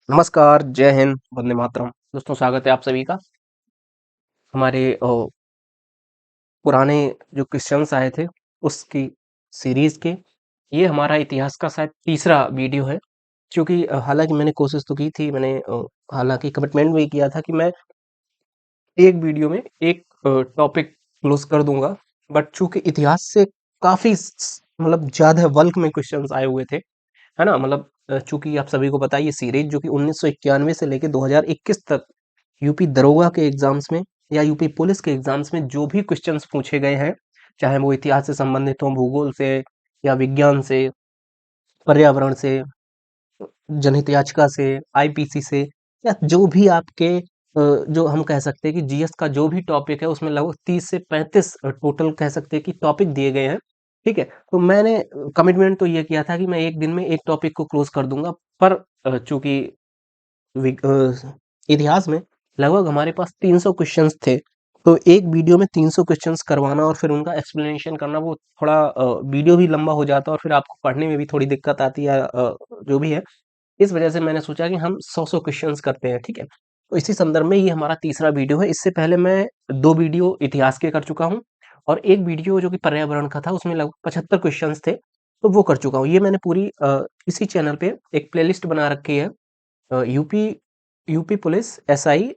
नमस्कार, जय हिंद, वंदे मातरम। दोस्तों स्वागत है आप सभी का हमारे पुराने जो क्वेश्चंस आए थे उसकी सीरीज के। ये हमारा इतिहास का शायद तीसरा वीडियो है, क्योंकि हालांकि मैंने कोशिश तो की थी, मैंने हालांकि कमिटमेंट भी किया था कि मैं एक वीडियो में एक टॉपिक क्लोज कर दूंगा। बट चूंकि इतिहास से काफी मतलब ज्यादा बल्क में क्वेश्चंस आए हुए थे, है ना। मतलब चूंकि आप सभी को पता है ये सीरीज जो कि 1991 से लेके 2021 तक यूपी दरोगा के एग्जाम्स में या यूपी पुलिस के एग्जाम्स में जो भी क्वेश्चंस पूछे गए हैं, चाहे वो इतिहास से संबंधित हो, भूगोल से या विज्ञान से, पर्यावरण से, जनहित याचिका से, आईपीसी से, या जो भी आपके जो हम कह सकते हैं कि जीएस का जो भी टॉपिक है उसमें लगभग 30 से 35 टोटल कह सकते हैं कि टॉपिक दिए गए हैं। ठीक है, तो मैंने कमिटमेंट तो ये किया था कि मैं एक दिन में एक टॉपिक को क्लोज कर दूंगा। पर चूंकि इतिहास में लगभग हमारे पास 300 क्वेश्चंस थे, तो एक वीडियो में 300 क्वेश्चंस करवाना और फिर उनका एक्सप्लेनेशन करना वो थोड़ा वीडियो भी लंबा हो जाता है और फिर आपको पढ़ने में भी थोड़ी दिक्कत आती है, जो भी है। इस वजह से मैंने सोचा कि हम 100 क्वेश्चंस करते हैं। ठीक है, तो इसी संदर्भ में ये हमारा तीसरा वीडियो है। इससे पहले मैं 2 वीडियो इतिहास के कर चुका हूँ और एक वीडियो जो कि पर्यावरण का था उसमें लगभग 75 क्वेश्चंस थे, तो वो कर चुका हूँ। ये मैंने पूरी इसी चैनल पे एक प्लेलिस्ट बना रखी है, UP UP police SI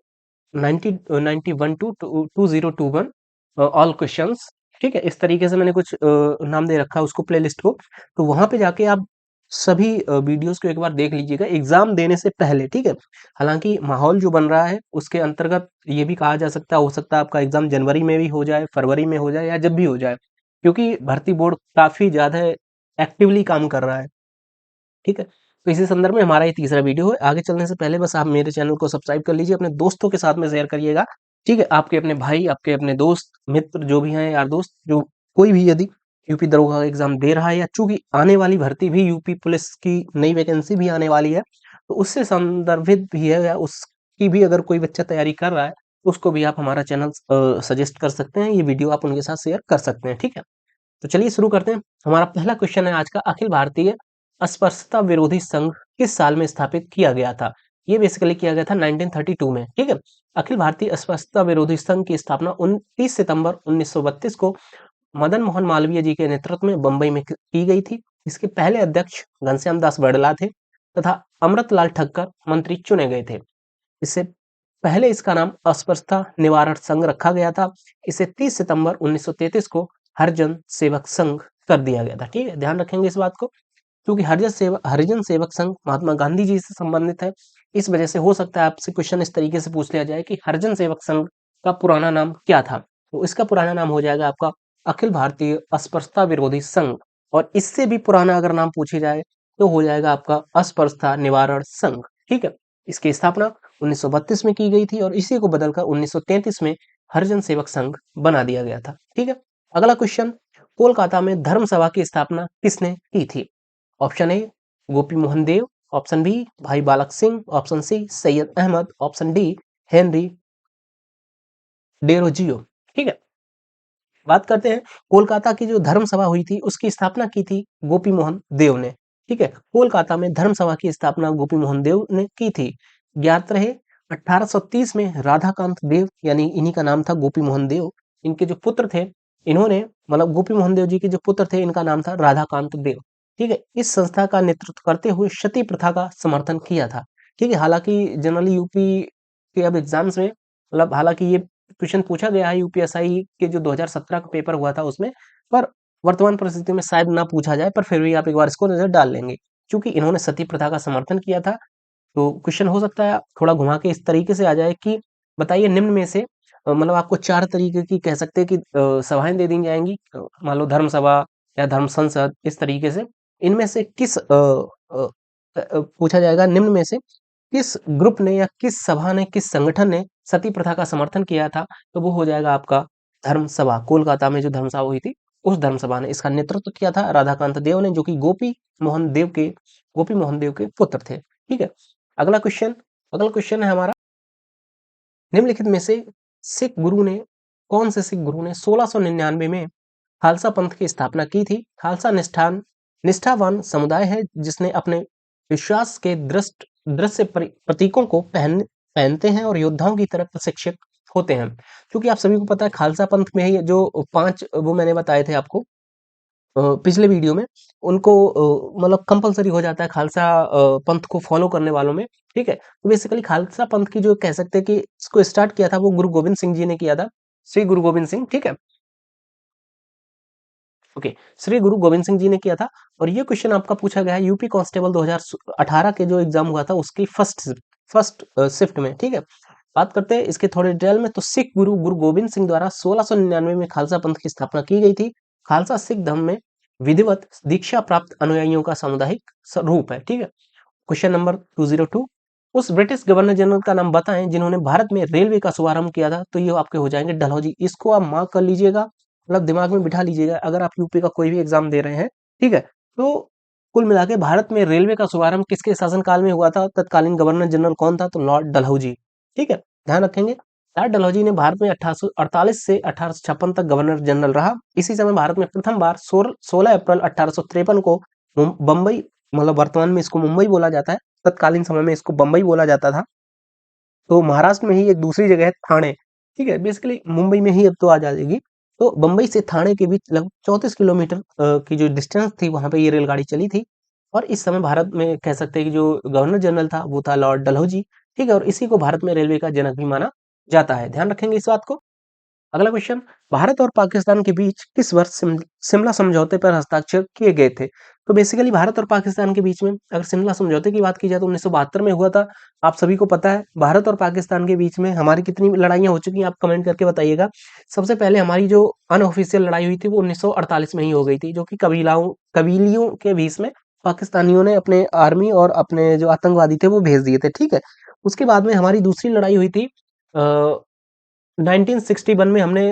91 to 2021 all questions. ठीक है, इस तरीके से मैंने कुछ नाम दे रखा है उसको, प्लेलिस्ट को। तो वहां पे जाके आप सभी वीडियोस को एक बार देख लीजिएगा एग्जाम देने से पहले। ठीक है, हालांकि माहौल जो बन रहा है उसके अंतर्गत ये भी कहा जा सकता है, हो सकता है आपका एग्जाम जनवरी में भी हो जाए, फरवरी में हो जाए, या जब भी हो जाए, क्योंकि भर्ती बोर्ड काफी ज्यादा एक्टिवली काम कर रहा है। ठीक है, तो इसी संदर्भ में हमारा ये तीसरा वीडियो है। आगे चलने से पहले बस आप मेरे चैनल को सब्सक्राइब कर लीजिए, अपने दोस्तों के साथ में शेयर करिएगा। ठीक है, आपके अपने भाई, आपके अपने दोस्त मित्र जो भी हैं, यार दोस्त, जो कोई भी यदि यूपी दरोगा का एग्जाम दे रहा है, या चूंकि आने वाली भर्ती भी यूपी पुलिस की नई वैकेंसी भी आने वाली है, तो उससे संदर्भित भी है, या उसकी भी अगर कोई बच्चा तैयारी कर रहा है तो उसको भी आप हमारा चैनल सजेस्ट कर सकते हैं, ये वीडियो आप उनके साथ शेयर कर सकते हैं। ठीक है, तो चलिए शुरू करते हैं। हमारा पहला क्वेश्चन है आज का, अखिल भारतीय अस्पृश्यता विरोधी संघ किस साल में स्थापित किया गया था? ये बेसिकली किया गया था 1932 में। ठीक है, अखिल भारतीय अस्पृश्यता विरोधी संघ की स्थापना 29 सितंबर 1932 को मदन मोहन मालवीय जी के नेतृत्व में बंबई में की गई थी। इसके पहले अध्यक्ष घनश्याम दास बड़ला थे तथा अमृतलाल ठक्कर मंत्री चुने गए थे। इससे पहले इसका नाम अस्पृश्यता निवारण संघ रखा गया था। इसे 30 सितंबर 1933 को हरिजन सेवक संघ कर दिया गया था। ठीक है, ध्यान रखेंगे इस बात को, क्योंकि हरिजन सेवक संघ महात्मा गांधी जी से संबंधित है। इस वजह से हो सकता है आपसे क्वेश्चन इस तरीके से पूछ लिया जाए कि हरिजन सेवक संघ का पुराना नाम क्या था, तो इसका पुराना नाम हो जाएगा आपका अखिल भारतीय अस्पृश्यता विरोधी संघ। और इससे भी पुराना अगर नाम पूछे जाए तो हो जाएगा आपका अस्पृश्यता निवारण संघ। ठीक है, इसकी स्थापना 1932 में की गई थी और इसी को बदलकर 1933 में हरिजन सेवक संघ बना दिया गया था। ठीक है, अगला क्वेश्चन, कोलकाता में धर्म सभा की स्थापना किसने की थी? Option A Gopi Mohan Dev, option B Bhai Balak Singh, option C Syed Ahmad, option D Henry Derozio. ठीक है, बात करते हैं कोलकाता की जो धर्म सभा हुई थी उसकी स्थापना की थी गोपी मोहन देव ने। ठीक है, कोलकाता में धर्म सभा की स्थापना गोपी मोहन देव ने की थी। ज्ञात रहे 1830 में राधाकांत देव, यानी इन्हीं का नाम था गोपी मोहन देव, इनके जो पुत्र थे, इन्होंने मतलब गोपी मोहन देव जी के जो पुत्र थे इनका नाम था राधाकांत देव। ठीक है, इस संस्था का नेतृत्व करते हुए सती प्रथा का समर्थन किया था। ठीक है, हालांकि जनरली यूपी के अब एग्जाम्स में, मतलब हालांकि ये क्वेश्चन पूछा गया है यूपीएसआई के जो 2017 का पेपर हुआ था उसमें, पर वर्तमान परिस्थिति में शायद ना पूछा जाए, पर फिर भी आप एक बार इसको नजर डाल लेंगे, क्योंकि इन्होंने सती प्रथा का समर्थन किया था। तो क्वेश्चन हो सकता है थोड़ा घुमा के इस तरीके से आ जाए कि बताइए निम्न में से मतलब आपको 4 तरीके की कह सकते हैं कि सभाएं दे दी जाएंगी, मान लो धर्म सभा या धर्म संसद, इस तरीके से इनमें से किस पूछा जाएगा, निम्न में से किस ग्रुप ने या किस सभा ने, किस संगठन ने सती प्रथा का समर्थन किया था? तो वो हो जाएगा आपका धर्म सभा। कोलकाता में जो धर्म सभा हुई थी उस धर्म सभा ने इसका नेतृत्व किया था राधाकांत देव ने, जो कि गोपी मोहन देव के पुत्र थे। ठीक है, अगला क्वेश्चन, अगला क्वेश्चन है हमारा, निम्नलिखित में से सिख गुरु ने कौन से सिख गुरु ने 1699 में खालसा पंथ की स्थापना की थी? खालसा निष्ठावान समुदाय है जिसने अपने विश्वास के दृश्य प्रतीकों को पहनते हैं और योद्धाओं की तरह प्रशिक्षित होते हैं। क्योंकि आप सभी को पता है खालसा पंथ में ही जो 5 वो मैंने बताए थे आपको पिछले वीडियो में, उनको मतलब कंपल्सरी हो जाता है खालसा पंथ को फॉलो करने वालों में, ठीक है? तो बेसिकली खालसा पंथ की जो कह सकते हैं कि इसको स्टार्ट किया था वो गुरु गोविंद सिंह जी ने किया था, श्री गुरु गोविंद सिंह, ठीक है? ओके, श्री गुरु गोविंद सिंह जी ने किया था और ये क्वेश्चन आपका पूछा गया है यूपी कांस्टेबल 2018 के जो एग्जाम हुआ था उसकी फर्स्ट शिफ्ट में, ठीक है? बात करते हैं इसके थोड़े डिटेल में। तो सिख गुरु गुरु गोविंद सिंह द्वारा 1699 में खालसा पंथ की स्थापना की गई थी। खालसा सिख धर्म में विधिवत दीक्षा प्राप्त अनुयायियों का सामुदायिक रूप है, ठीक है? क्वेश्चन नंबर 202, उस ब्रिटिश गवर्नर जनरल का नाम बताएं जिन्होंने भारत में रेलवे का शुभारंभ किया था। तो ये आपके हो जाएंगे डलहौजी। इसको आप मार्क कर लीजिएगा, मतलब दिमाग में बिठा लीजिएगा अगर आप यूपी का कोई भी एग्जाम दे रहे हैं, ठीक है? तो कुल मिला के भारत में रेलवे का शुभारंभ किसके शासनकाल में हुआ था? तत्कालीन गवर्नर जनरल कौन था? तो लॉर्ड डलहौजी, ठीक है? ध्यान रखेंगे। लॉर्ड डलहौजी ने भारत में 1848 से 1856 तक गवर्नर जनरल रहा। इसी समय भारत में प्रथम बार 16 अप्रैल 1853 को बम्बई, मतलब वर्तमान में इसको मुंबई बोला जाता है, तत्कालीन समय में इसको बम्बई बोला जाता था। तो महाराष्ट्र में ही एक दूसरी जगह है थाने, ठीक है? बेसिकली मुंबई में ही अब तो आ जाएगी। तो बम्बई से थाने के बीच लगभग 34 किलोमीटर की जो डिस्टेंस थी वहां पे ये रेलगाड़ी चली थी। और इस समय भारत में कह सकते हैं कि जो गवर्नर जनरल था वो था लॉर्ड डलहौजी, ठीक है? और इसी को भारत में रेलवे का जनक भी माना जाता है। ध्यान रखेंगे इस बात को। अगला क्वेश्चन, भारत और पाकिस्तान के बीच किस वर्ष शिमला समझौते पर हस्ताक्षर किए गए थे? तो बेसिकली भारत और पाकिस्तान के बीच में अगर शिमला समझौते की बात की जाए तो 1972 में हुआ था। आप सभी को पता है भारत और पाकिस्तान के बीच में हमारी कितनी लड़ाइयां हो चुकी हैं, आप कमेंट करके बताइएगा। सबसे पहले हमारी जो अनऑफिशियल लड़ाई हुई थी वो 1948 में ही हो गई थी, जो कि कबीलियों के बीच में पाकिस्तानियों ने अपने आर्मी और अपने जो आतंकवादी थे वो भेज दिए थे, ठीक है? उसके बाद में हमारी दूसरी लड़ाई हुई थी 1961 में हमने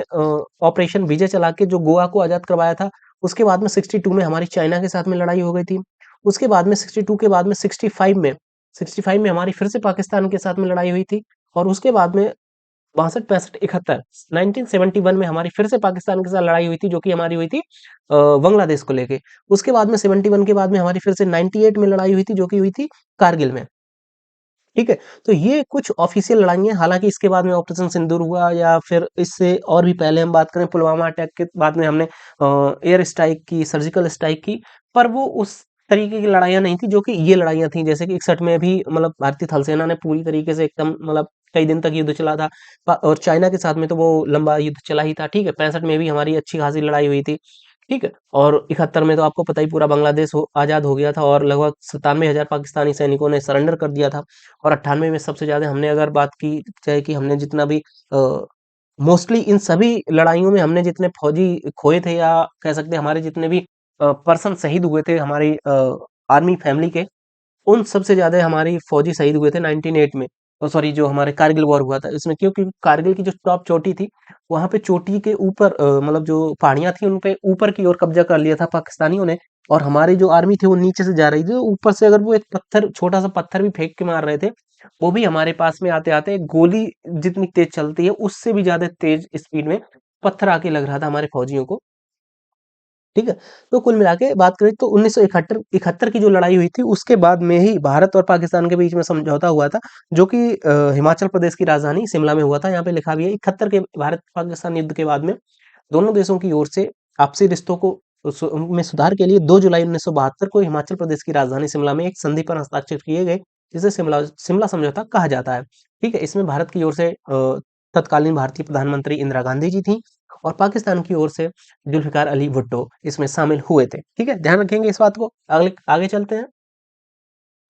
ऑपरेशन विजय चला के जो गोवा को आजाद करवाया था। उसके बाद में 62 में हमारी चाइना के साथ में लड़ाई हो गई थी। उसके बाद में 62 के बाद में 65 में हमारी फिर से पाकिस्तान के साथ में लड़ाई हुई थी। और उसके बाद में 62, 65, 71 1971 में हमारी फिर से पाकिस्तान के साथ लड़ाई हुई थी, जो कि हमारी हुई थी बांग्लादेश को लेके। उसके बाद में 71 के बाद में हमारी फिर से 98 में लड़ाई हुई थी, जो कि हुई थी कारगिल में। ठीक है? तो ये कुछ ऑफिशियल लड़ाई हैं, हालाँकि इसके बाद में ऑपरेशन सिंदूर हुआ या फिर इससे और भी पहले हम बात करें पुलवामा अटैक के बाद में हमने एयर स्ट्राइक की, सर्जिकल स्ट्राइक की, पर वो उस तरीके की लड़ाइयाँ नहीं थी जो कि ये लड़ाइयाँ थी। जैसे कि 61 में भी मतलब भारतीय थल सेना ने पूरी तरीके से एकदम मतलब कई दिन तक युद्ध चला था और चाइना के साथ में तो वो लंबा युद्ध चला ही था, ठीक है? 65 में भी हमारी अच्छी खासी लड़ाई हुई थी। ठीक है? और 71 में तो आपको पता ही पूरा बांग्लादेश आजाद हो गया था और लगभग 97,000 पाकिस्तानी सैनिकों ने सरेंडर कर दिया था। और 98 में सबसे ज्यादा हमने अगर बात की जाए कि हमने जितना भी मोस्टली इन सभी लड़ाइयों में हमने जितने फौजी खोए थे या कह सकते हैं हमारे जितने भी पर्सन शहीद हुए थे हमारी आर्मी फैमिली के, उन सबसे ज्यादा हमारी फौजी शहीद हुए थे 1908 में। सॉरी, जो हमारे कारगिल वॉर हुआ था इसमें, क्योंकि कारगिल की जो टॉप चोटी थी वहां पे चोटी के ऊपर मतलब जो पहाड़ियां थी उन पे ऊपर की ओर कब्जा कर लिया था पाकिस्तानियों ने। और हमारी जो आर्मी थी वो नीचे से जा रही थी, तो ऊपर से अगर वो एक पत्थर, छोटा सा पत्थर भी फेंक के मार रहे थे, वो भी हमारे पास में आते आते गोली जितनी तेज चलती है उससे भी ज्यादा तेज स्पीड में पत्थर आके लग रहा था हमारे फौजियों को। ठीक है? तो कुल मिला के बात करें तो 1971 की जो लड़ाई हुई थी उसके बाद में ही भारत और पाकिस्तान के बीच में समझौता हुआ था, जो कि हिमाचल प्रदेश की राजधानी शिमला में हुआ था। यहाँ पे लिखा भी है 71 के भारत पाकिस्तान युद्ध के बाद में दोनों देशों की ओर से आपसी रिश्तों को में सुधार के लिए 2 जुलाई 1972 को हिमाचल प्रदेश की राजधानी शिमला में एक संधि पर हस्ताक्षर किए गए, जिसे शिमला शिमला समझौता कहा जाता है। ठीक है? इसमें भारत की ओर से तत्कालीन भारतीय प्रधानमंत्री इंदिरा गांधी जी थी और पाकिस्तान की ओर से जुल्फिकार अली भुट्टो इसमें शामिल हुए थे। ठीक है? ध्यान रखेंगे इस बात को। अगले आगे चलते हैं।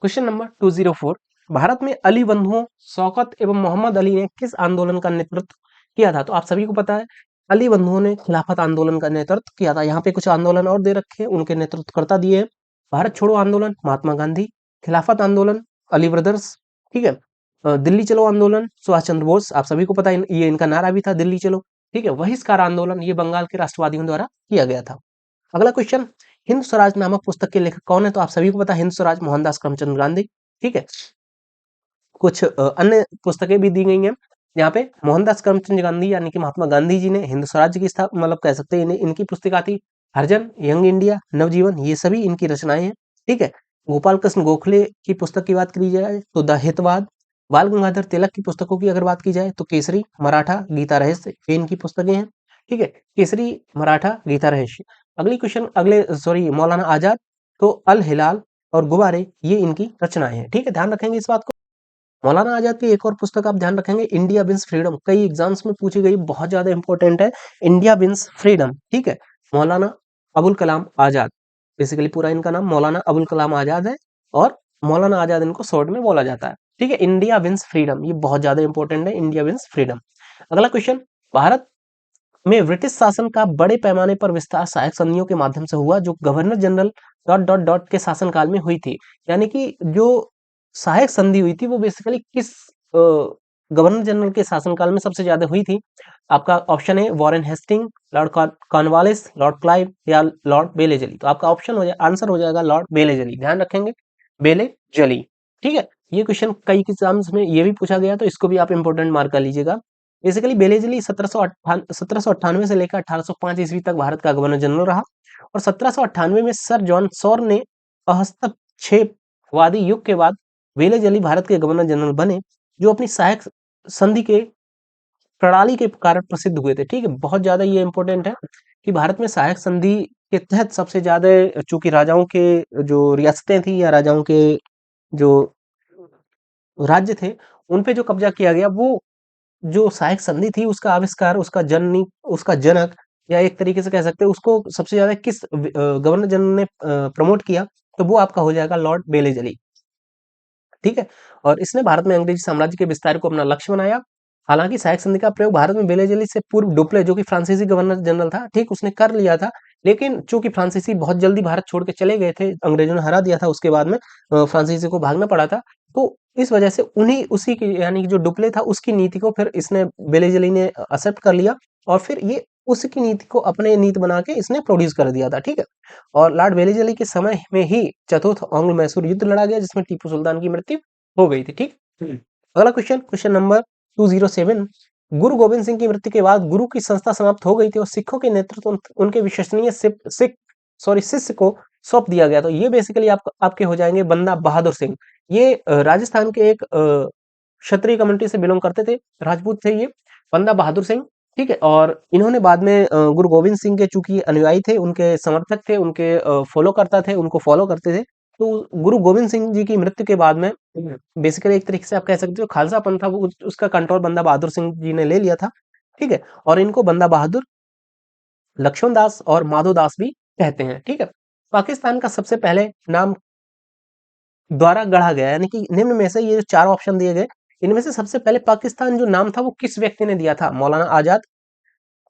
क्वेश्चन नंबर 204, भारत में अली बंधुओं शौकत एवं मोहम्मद अली ने किस आंदोलन का नेतृत्व किया था? तो आप सभी को पता है अली बंधुओं ने खिलाफत आंदोलन का नेतृत्व किया था। यहाँ पे कुछ आंदोलन और दे रखे हैं, उनके नेतृत्वकर्ता दिए हैं। भारत छोड़ो आंदोलन महात्मा गांधी, खिलाफत आंदोलन अली ब्रदर्स, ठीक है? दिल्ली चलो आंदोलन सुभाष चंद्र बोस, आप सभी को पता है ये इनका नारा भी था दिल्ली चलो। ठीक है? बहिष्कार आंदोलन ये बंगाल के राष्ट्रवादियों द्वारा किया गया था। अगला क्वेश्चन, हिंद स्वराज नामक पुस्तक के लेखक कौन है? तो आप सभी को पता है हिंद स्वराज मोहनदास करमचंद गांधी। ठीक है? कुछ अन्य पुस्तकें भी दी गई हैं यहाँ पे। मोहनदास करमचंद गांधी यानी कि महात्मा गांधी जी ने हिंद स्वराज की स्थापना, मतलब कह सकते हैं इनकी पुस्तिका थी हरिजन, यंग इंडिया, नवजीवन, ये सभी इनकी रचनाएं हैं। ठीक है? गोपाल कृष्ण गोखले की पुस्तक की बात की जाए तो द हितवाद, बाल गंगाधर तिलक की पुस्तकों की अगर बात की जाए तो केसरी, मराठा, गीता रहस्य, ये इनकी पुस्तकें हैं। ठीक है, केसरी, मराठा, गीता रहस्य। अगली क्वेश्चन, अगले सॉरी मौलाना आजाद, तो अल हिलाल और गुब्बारे, ये इनकी रचनाएं हैं। ठीक है, ध्यान रखेंगे इस बात को। मौलाना आजाद की एक और पुस्तक आप ध्यान रखेंगे, इंडिया विंस फ्रीडम, कई एग्जाम्स में पूछी गई, बहुत ज्यादा इंपॉर्टेंट है। इंडिया विंस फ्रीडम, ठीक है, मौलाना अबुल कलाम आजाद, बेसिकली पूरा इनका नाम मौलाना अबुल कलाम आजाद है, और मौलाना आजाद इनको शॉर्ट में बोला जाता है। ठीक है, इंडिया विंस फ्रीडम, ये बहुत ज्यादा इंपॉर्टेंट है, इंडिया विंस फ्रीडम। अगला क्वेश्चन, भारत में ब्रिटिश शासन का बड़े पैमाने पर विस्तार सहायक संधियों के माध्यम से हुआ, जो governor general dot dot dot के शासनकाल में हुई थी। यानी कि जो सहायक संधि हुई थी वो बेसिकली किस गवर्नर जनरल के शासनकाल में सबसे ज्यादा हुई थी? आपका ऑप्शन है Warren Hastings, lord Cornwallis, lord Clive या लॉर्ड बेलेजली। तो आपका ऑप्शन हो जाए, आंसर हो जाएगा लॉर्ड बेलेजली, ध्यान रखेंगे, बेलेजली। ठीक है, ये क्वेश्चन कई एग्जाम्स में ये भी पूछा गया, तो इसको भी आप इंपोर्टेंट मार्क कर लीजिएगा। बेसिकली बेलेजली 1798 से लेकर 1805 ईस्वी तक भारत का गवर्नर जनरल रहा, और 1798 में सर जॉन सॉर ने हस्तक्षेपवादी युग के बाद वेलेजली भारत के गवर्नर जनरल बने, जो अपनी सहायक संधि के प्रणाली के कारण प्रसिद्ध हुए थे। ठीक है, बहुत ज्यादा ये इंपॉर्टेंट है कि भारत में सहायक संधि के तहत सबसे ज्यादा, चूंकि राजाओं के जो रियासतें थी या राजाओं के जो राज्य थे, उन पे जो कब्जा किया गया, वो जो सहायक संधि थी उसका आविष्कार, उसका जनक, या एक तरीके से कह सकते हैं उसको सबसे ज्यादा किस गवर्नर जनरल ने प्रमोट किया, तो वो आपका हो जाएगा लॉर्ड बेलेजली। ठीक है, और इसने भारत में अंग्रेजी साम्राज्य के विस्तार को अपना लक्ष्य बनाया। हालांकि सहायक संधि का प्रयोग भारत में बेलेजली से पूर्व डुप्ले, जो कि फ्रांसीसी गवर्नर जनरल था, ठीक, उसने कर लिया था। लेकिन चूंकि फ्रांसीसी बहुत जल्दी भारत छोड़ के चले गए थे, अंग्रेजों ने हरा दिया था, उसके बाद में फ्रांसीसी को भागना पड़ा था, तो इस वजह से उन्हीं उसी की, यानी कि जो डुप्ले था उसकी नीति को फिर इसने, बेलेजली ने एक्सेप्ट कर लिया, और फिर ये उसकी नीति को अपने नीति बना के इसने प्रोड्यूस कर दिया था। ठीक है, और लॉर्ड बेलेजली के समय में ही चतुर्थ आंग्लो मैसूर युद्ध लड़ा गया, जिसमें टीपू सुल्तान की मृत्यु हो गई थी। ठीक, अगला क्वेश्चन, क्वेश्चन नंबर 207, गुरु गोविंद सिंह की मृत्यु के बाद गुरु की संस्था समाप्त हो गई थी और सिखों के नेतृत्व उनके विश्वसनीय शिष्य को सौंप दिया गया। तो ये बेसिकली आपके हो जाएंगे बंदा बहादुर सिंह। ये राजस्थान के एक क्षत्रिय कम्युनिटी से बिलोंग करते थे, राजपूत थे ये, बंदा बहादुर सिंह। ठीक है, और इन्होंने बाद में गुरु गोविंद सिंह के चूंकि अनुयायी थे, उनके समर्थक थे, उनके फॉलो करता थे, उनको फॉलो करते थे, तो गुरु गोविंद सिंह जी की मृत्यु के बाद में बेसिकली एक तरीके से आप कह सकते हो खालसा पंथ था, वो उसका कंट्रोल बंदा बहादुर सिंह जी ने ले लिया था। ठीक है, और इनको बंदा बहादुर, लक्ष्मण दास और माधो दास भी कहते हैं। ठीक है, पाकिस्तान का सबसे पहले नाम द्वारा गढ़ा गया, यानी कि निम्न में से ये जो चार ऑप्शन दिए गए, इनमें से सबसे पहले पाकिस्तान जो नाम था वो किस व्यक्ति ने दिया था? मौलाना आजाद,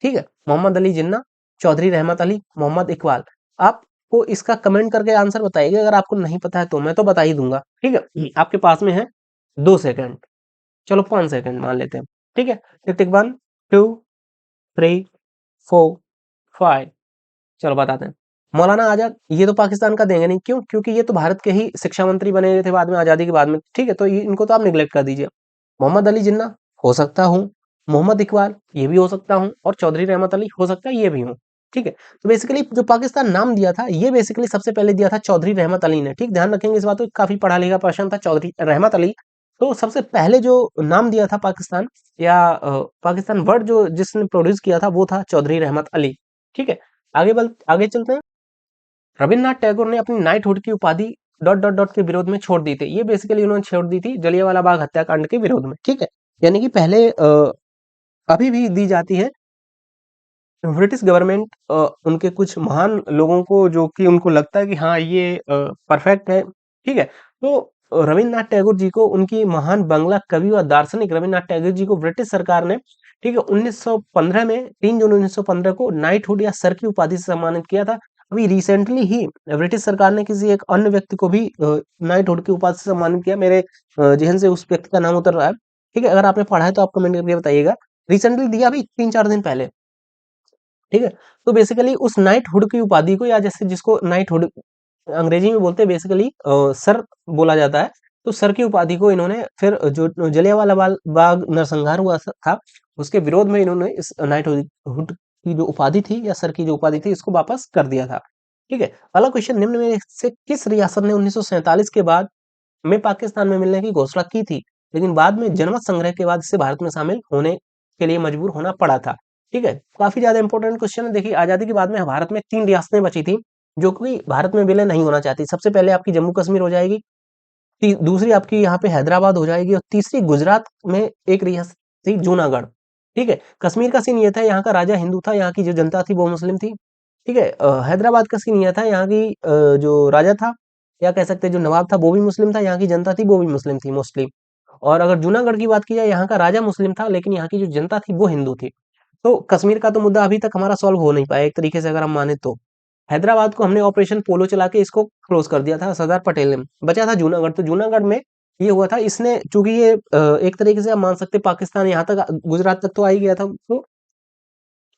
ठीक है, मोहम्मद अली जिन्ना, चौधरी रहमत अली, मोहम्मद इकबाल। आपको इसका कमेंट करके आंसर बताइएगा, अगर आपको नहीं पता है तो मैं तो बता ही दूंगा। ठीक है, आपके पास में है 2 सेकंड, चलो 5 सेकंड मान लेते हैं। ठीक है, टिक टिक 1 2 3 4 5, चलो बताते हैं। मौलाना आजाद, ये तो पाकिस्तान का देंगे नहीं, क्यों? क्योंकि ये तो भारत के ही शिक्षा मंत्री बने हुए थे बाद में, आजादी के बाद में। ठीक है, तो इनको तो आप निगलेक्ट कर दीजिए। मोहम्मद अली जिन्ना, हो सकता हूँ, मोहम्मद इकबाल, ये भी हो सकता हूँ, और चौधरी रहमत अली, हो सकता है ये भी हूँ। ठीक है, तो बेसिकली जो पाकिस्तान नाम दिया था, ये बेसिकली सबसे पहले दिया था चौधरी रहमत अली ने। ठीक, ध्यान रखेंगे इस बात को, काफी पढ़ा लिखा पर्सन था चौधरी रहमत अली। तो सबसे पहले जो नाम दिया था पाकिस्तान, या पाकिस्तान वर्ड जो जिसने प्रोड्यूस किया था, वो था चौधरी रहमत अली। ठीक है, आगे चलते हैं। रविन्द्रनाथ टैगोर ने अपनी नाइटहुड की उपाधि डॉट डॉट डॉट के विरोध में छोड़ दी थी। ये बेसिकली उन्होंने छोड़ दी थी जलियांवाला बाग हत्याकांड के विरोध में। ठीक है, यानी कि पहले अभी भी दी जाती है, ब्रिटिश गवर्नमेंट उनके कुछ महान लोगों को, जो कि उनको लगता है कि हाँ ये परफेक्ट है। ठीक है, तो रविन्द्रनाथ टैगोर जी को, उनकी महान बांग्ला कवि और दार्शनिक रविन्द्रनाथ टैगोर जी को ब्रिटिश सरकार ने, ठीक है, 1915 में 3 जून 1915 को नाइटहुड या सर की उपाधि से सम्मानित किया था। अभी रिसेंटली ही ब्रिटिश सरकार ने किसी एक अन्य व्यक्ति को भी नाइटहुड की उपाधि से सम्मानित किया। मेरे जहन से उस व्यक्ति का नाम उतर रहा है। ठीक है, अगर आपने पढ़ा है तो आप कमेंट करके बताइएगा। रिसेंटली दिया, अभी 3-4 दिन पहले। ठीक है, तो बेसिकली उस नाइटहुड की उपाधि को, या जैसे जिसको नाइटहुड अंग्रेजी में बोलते हैं, बेसिकली सर बोला जाता है, तो सर की उपाधि को इन्होंने फिर जो जलियांवाला बाग नरसंहार हुआ था, उसके विरोध में इन्होंने इस नाइटहुड की जो उपाधि थी, या सर की जो उपाधि थी, इसको वापस कर दिया था। ठीक है। अगला क्वेश्चन, निम्न में से किस रियासत ने 1947 के बाद में पाकिस्तान में मिलने की घोषणा की थी, लेकिन बाद में जनमत संग्रह के बाद इसे भारत में शामिल होने के लिए मजबूर होना पड़ा था। ठीक है, काफी ज्यादा इंपॉर्टेंट क्वेश्चन है। देखिए, आजादी के बाद में भारत में 3 रियासतें बची थी जो कि भारत में विलय नहीं होना चाहती। सबसे पहले आपकी जम्मू कश्मीर हो जाएगी, दूसरी आपकी यहाँ पे हैदराबाद हो जाएगी, और तीसरी गुजरात में एक रियासत थी जूनागढ़। ठीक है, कश्मीर का सीन ये था, यहाँ का राजा हिंदू था, यहाँ की जो जनता थी वो मुस्लिम थी। ठीक है, हैदराबाद का सीन ये था, यहाँ की जो राजा था या कह सकते हैं जो नवाब था वो भी मुस्लिम था, यहाँ की जनता थी वो भी मुस्लिम थी मोस्टली। और अगर जूनागढ़ की बात की जाए, यहाँ का राजा मुस्लिम था लेकिन यहाँ की जो जनता थी वो हिंदू थी। तो कश्मीर का तो मुद्दा अभी तक हमारा सॉल्व हो नहीं पाया एक तरीके से अगर हम माने तो। हैदराबाद को हमने ऑपरेशन पोलो चला के इसको क्लोज कर दिया था सरदार पटेल ने। बचा था जूनागढ़, तो जूनागढ़ में ये हुआ था, इसने चूंकि ये एक तरीके से आप मान सकते हैं पाकिस्तान यहाँ तक गुजरात तक तो आ ही गया था, तो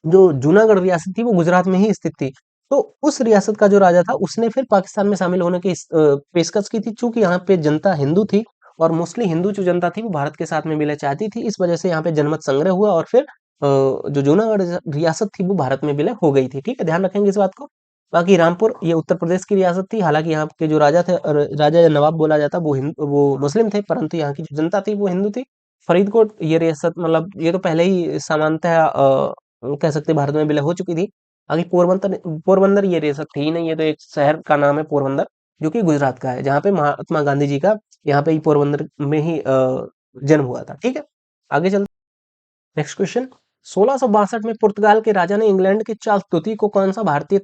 जो जूनागढ़ रियासत थी वो गुजरात में ही स्थित थी। तो उस रियासत का जो राजा था उसने फिर पाकिस्तान में शामिल होने की पेशकश की थी, चूंकि यहाँ पे जनता हिंदू थी और मोस्टली हिंदू जो जनता थी वो भारत के साथ में विलय चाहती थी। इस वजह से यहाँ पे जनमत संग्रह हुआ और फिर जो जूनागढ़ रियासत थी वो भारत में विलय हो गई थी। ठीक है, ध्यान रखेंगे इस बात को। बाकी रामपुर ये उत्तर प्रदेश की रियासत थी, हालांकि यहाँ के जो राजा थे, राजा या नवाब बोला जाता, वो मुस्लिम थे, परंतु यहाँ की जो जनता थी वो हिंदू थी। फरीदकोट ये रियासत, मतलब ये तो पहले ही सामान्यतः कह सकते हैं भारत में विलय हो चुकी थी। आगे पोरबंदर, पोरबंदर ये रियासत थी ही नहीं, ये तो एक शहर का नाम है पोरबंदर, जो कि गुजरात का है, जहाँ पे महात्मा गांधी जी का यहाँ पे ही पोरबंदर में ही जन्म हुआ था। ठीक है, आगे चलते, नेक्स्ट क्वेश्चन। 1662 में पुर्तगाल के राजा ने इंग्लैंड के चार्ल्स द्वितीय को कौन सा भारतीय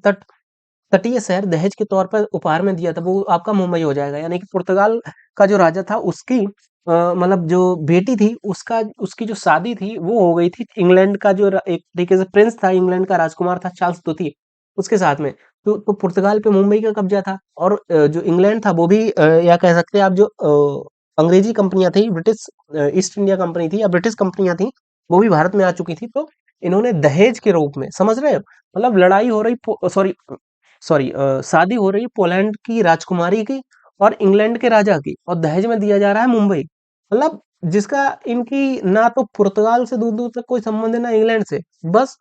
तटीय शहर दहेज के तौर पर उपहार में दिया था? वो आपका मुंबई हो जाएगा। यानी कि पुर्तगाल का जो राजा था उसकी मतलब जो बेटी थी उसका, उसकी जो शादी थी वो हो गई थी इंग्लैंड का जो एक तरीके से प्रिंस था, इंग्लैंड का राजकुमार था चार्ल्स द्वितीय, उसके साथ में। तो पुर्तगाल पे मुंबई का कब्जा था, और जो इंग्लैंड था वो भी या कह सकते हैं आप जो अंग्रेजी कंपनियां थी, ब्रिटिश ईस्ट इंडिया कंपनी थी या ब्रिटिश कंपनियां थी, वो भी भारत में आ चुकी थी। तो इन्होंने दहेज के रूप में, समझ रहे हो, मतलब लड़ाई हो रही, सॉरी सॉरी शादी हो रही पोलैंड की राजकुमारी की और इंग्लैंड के राजा की, और दहेज में दिया जा रहा है मुंबई। मतलब जिसका इनकी ना तो पुर्तगाल से दूर दूर तक कोई संबंध है ना इंग्लैंड से, बस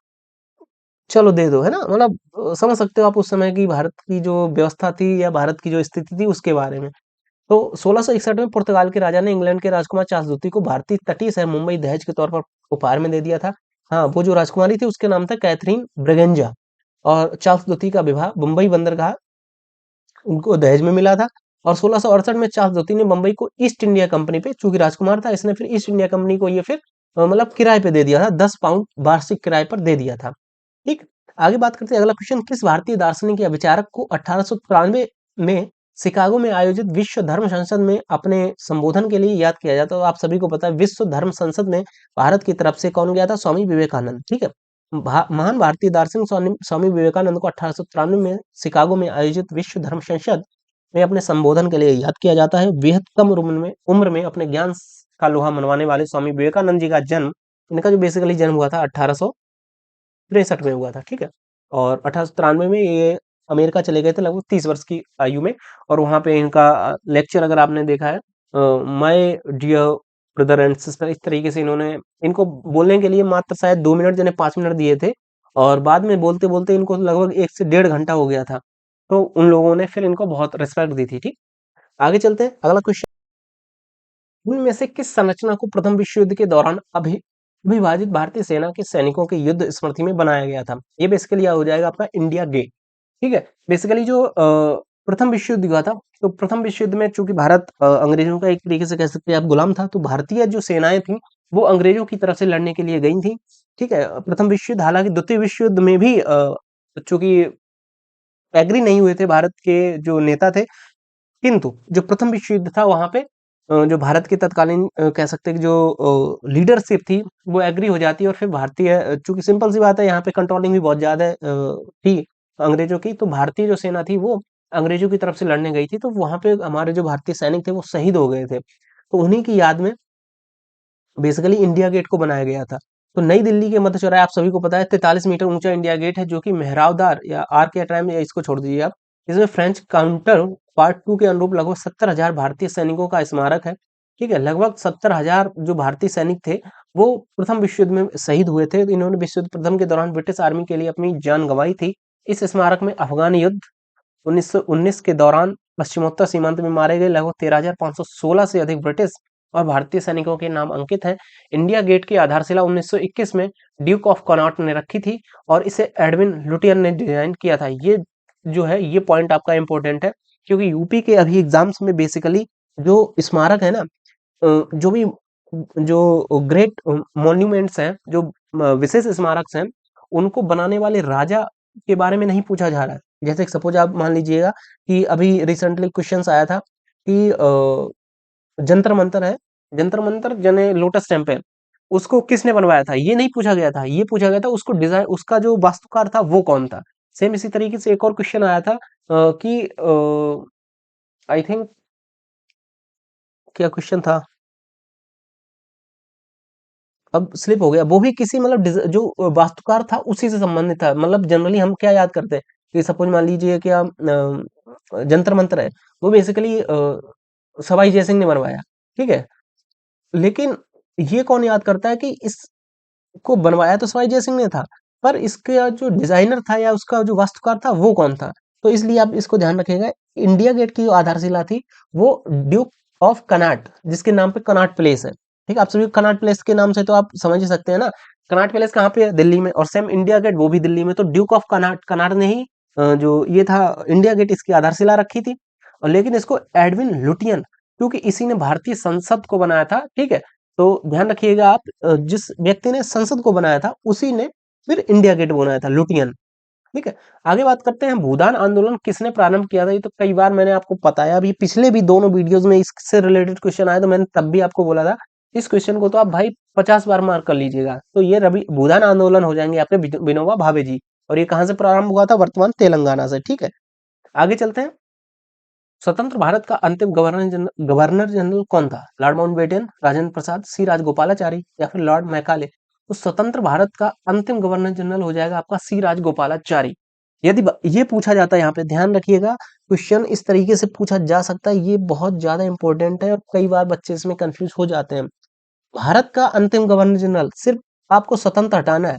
चलो दे दो, है ना। मतलब समझ सकते हो आप उस समय की भारत की जो व्यवस्था थी या भारत की जो स्थिति थी उसके बारे में। तो 1661 में पुर्तगाल के राजा ने इंग्लैंड के राजकुमार चार्ल्स द्वितीय को भारतीय तटीय शहर मुंबई दहेज के तौर पर उपहार में दे दिया था। हाँ, वो जो राजकुमारी थी उसके नाम था कैथरीन ब्रिगेंजा, और चार्ल्स द्वितीय का विवाह मुंबई बंदरगाह उनको दहेज में मिला था। और 1668 में चार्ल्स द्वितीय ने मुंबई को ईस्ट इंडिया कंपनी पे, चूंकि राजकुमार था इसने फिर ईस्ट इंडिया कंपनी को ये फिर मतलब किराए पे दे दिया था, 10 पाउंड वार्षिक किराए पर दे दिया था। ठीक, आगे बात करते हैं। अगला क्वेश्चन, किस भारतीय दार्शनिक या विचारक को 1893 में शिकागो में आयोजित विश्व धर्म संसद में अपने संबोधन के लिए याद किया जाता है? तो आप सभी को पता है, विश्व धर्म संसद में भारत की तरफ से कौन गया था? स्वामी विवेकानंद। ठीक है, महान भारतीय दार्शनिक स्वामी स्वामी विवेकानंद को 1893 में शिकागो में आयोजित विश्व धर्म संसद में अपने संबोधन के लिए याद किया जाता है। बेहद कम उम्र में अपने ज्ञान का लोहा मनवाने वाले स्वामी विवेकानंद जी का जन्म, इनका जो बेसिकली जन्म हुआ था 1863 में हुआ था। ठीक है, और 1893 में ये अमेरिका चले गए थे लगभग 30 वर्ष की आयु में, और वहां पे इनका लेक्चर अगर आपने देखा है, my dear brother and sister, इस तरीके से इन्होंने, इनको बोलने के लिए मात्र शायद 2 मिनट यानी 5 मिनट दिए थे, और बाद में बोलते बोलते इनको लगभग 1 से 1.5 घंटा हो गया था। तो उन लोगों ने फिर इनको बहुत रिस्पेक्ट दी थी। ठीक, आगे चलते हैं। अगला क्वेश्चन, उनमें से किस संरचना को प्रथम विश्व युद्ध के दौरान अविभाजित भारतीय सेना के सैनिकों के युद्ध स्मृति में बनाया गया था? ये बेसिकली हो जाएगा आपका इंडिया गेट। ठीक है, बेसिकली जो प्रथम विश्व युद्ध हुआ था, तो प्रथम विश्व युद्ध में चूंकि भारत अंग्रेजों का एक तरीके से कह सकते हैं आप गुलाम था, तो भारतीय जो सेनाएं थी वो अंग्रेजों की तरफ से लड़ने के लिए गई थी। ठीक है, प्रथम विश्व युद्ध, हालांकि द्वितीय विश्व युद्ध में भी चूंकि एग्री नहीं हुए थे भारत के जो नेता थे, किंतु जो प्रथम विश्व युद्ध था वहां पे जो भारत की तत्कालीन कह सकते हैं कि जो लीडरशिप थी वो एग्री हो जाती है, और फिर भारतीय चूंकि सिंपल सी बात है, यहाँ पे कंट्रोलिंग भी बहुत ज्यादा थी अंग्रेजों की, तो भारतीय जो सेना थी वो अंग्रेजों की तरफ से लड़ने गई थी, तो वहां पे हमारे जो भारतीय सैनिक थे वो शहीद हो गए थे, तो उन्हीं की याद में बेसिकली इंडिया गेट को बनाया गया था। तो नई दिल्ली के मध्य चौराहे, आप सभी को पता है, 43 मीटर ऊंचा इंडिया गेट है, जो कि मेहरावदार या आर्क या ट्रायम्फ, या इसको छोड़ दीजिए आप, इसमें फ्रेंच काउंटर पार्ट 2 के अनुरूप लगभग 70,000 भारतीय सैनिकों का स्मारक है। ठीक है, लगभग 70,000 जो भारतीय सैनिक थे वो प्रथम विश्व युद्ध में शहीद हुए थे। इन्होंने विश्व युद्ध प्रथम के दौरान ब्रिटिश आर्मी के लिए अपनी जान गंवाई थी। इस स्मारक में अफगान युद्ध 1919 के दौरान पश्चिमोत्तर सीमांत में मारे गए लगभग 13,516 से अधिक ब्रिटिश और भारतीय सैनिकों के नाम अंकित हैं। इंडिया गेट की आधारशिला 1921 में ड्यूक ऑफ कनॉट ने रखी थी और इसे एडविन लुटियन ने डिजाइन किया था। ये जो है ये पॉइंट आपका इंपॉर्टेंट है, क्योंकि यूपी के अभी एग्जाम्स में बेसिकली जो स्मारक है ना, जो भी जो ग्रेट मॉन्यूमेंट्स हैं, जो विशेष स्मारक हैं, उनको बनाने वाले राजा के बारे में नहीं पूछा जा रहा है। जैसे सपोज आप मान लीजिएगा कि अभी रिसेंटली क्वेश्चंस आया था कि जंतर मंतर है, जंतर मंतर जने लोटस टेम्पल, उसको किसने बनवाया था, ये नहीं पूछा गया था। ये पूछा गया था उसको डिजाइन, उसका जो वास्तुकार था वो कौन था। सेम इसी तरीके से एक और क्वेश्चन आया था कि आई थिंक क्या क्वेश्चन था, अब स्लिप हो गया। वो भी किसी मतलब जो वास्तुकार था उसी से संबंधित था। मतलब जनरली हम क्या याद करते हैं कि सपोज मान लीजिए कि जंतर मंतर है, वो बेसिकली सवाई जयसिंह ने बनवाया, ठीक है। लेकिन ये कौन याद करता है कि इसको बनवाया तो सवाई जयसिंह ने था, पर इसका जो डिजाइनर था या उसका जो वास्तुकार था वो कौन था। तो इसलिए आप इसको ध्यान रखिएगा। इंडिया गेट की जो आधारशिला थी वो ड्यूक ऑफ कनाट, जिसके नाम पे कनाट प्लेस है, ठीक है। आप सभी कनाट प्लेस के नाम से तो आप समझ ही सकते हैं ना, कनाट प्लेस कहाँ पे है, दिल्ली में, और सेम इंडिया गेट वो भी दिल्ली में। तो ड्यूक ऑफ कनाट, कनाट ने ही जो ये था इंडिया गेट, इसकी आधारशिला रखी थी। और लेकिन इसको एडविन लुटियन, क्योंकि इसी ने भारतीय संसद को बनाया था, ठीक है। तो ध्यान रखिएगा आप, जिस व्यक्ति ने संसद को बनाया था उसी ने फिर इंडिया गेट बनाया था, लुटियन, ठीक है। आगे बात करते हैं, भूदान आंदोलन किसने प्रारंभ किया था। ये तो कई बार मैंने आपको बताया, अभी पिछले भी दोनों वीडियोस में इससे रिलेटेड क्वेश्चन आया, तो मैंने तब भी आपको बोला था इस क्वेश्चन को तो आप भाई 50 बार मार्क कर लीजिएगा। तो ये रवि भूदान आंदोलन हो जाएंगे आपके विनोबा भावे जी। और ये कहाँ से प्रारंभ हुआ था, वर्तमान तेलंगाना से, ठीक है। आगे चलते हैं, स्वतंत्र भारत का अंतिम गवर्नर जनरल कौन था। लॉर्ड माउंटबेटन, राजेंद्र प्रसाद, सी राजगोपालाचारी या फिर लॉर्ड मैकाले। तो स्वतंत्र भारत का अंतिम गवर्नर जनरल हो जाएगा आपका सी राजगोपालाचारी। यदि ये पूछा जाता है, यहाँ पे ध्यान रखिएगा, क्वेश्चन इस तरीके से पूछा जा सकता है, ये बहुत ज्यादा इंपॉर्टेंट है और कई बार बच्चे इसमें कंफ्यूज हो जाते हैं। भारत का अंतिम गवर्नर जनरल, सिर्फ आपको स्वतंत्र हटाना है।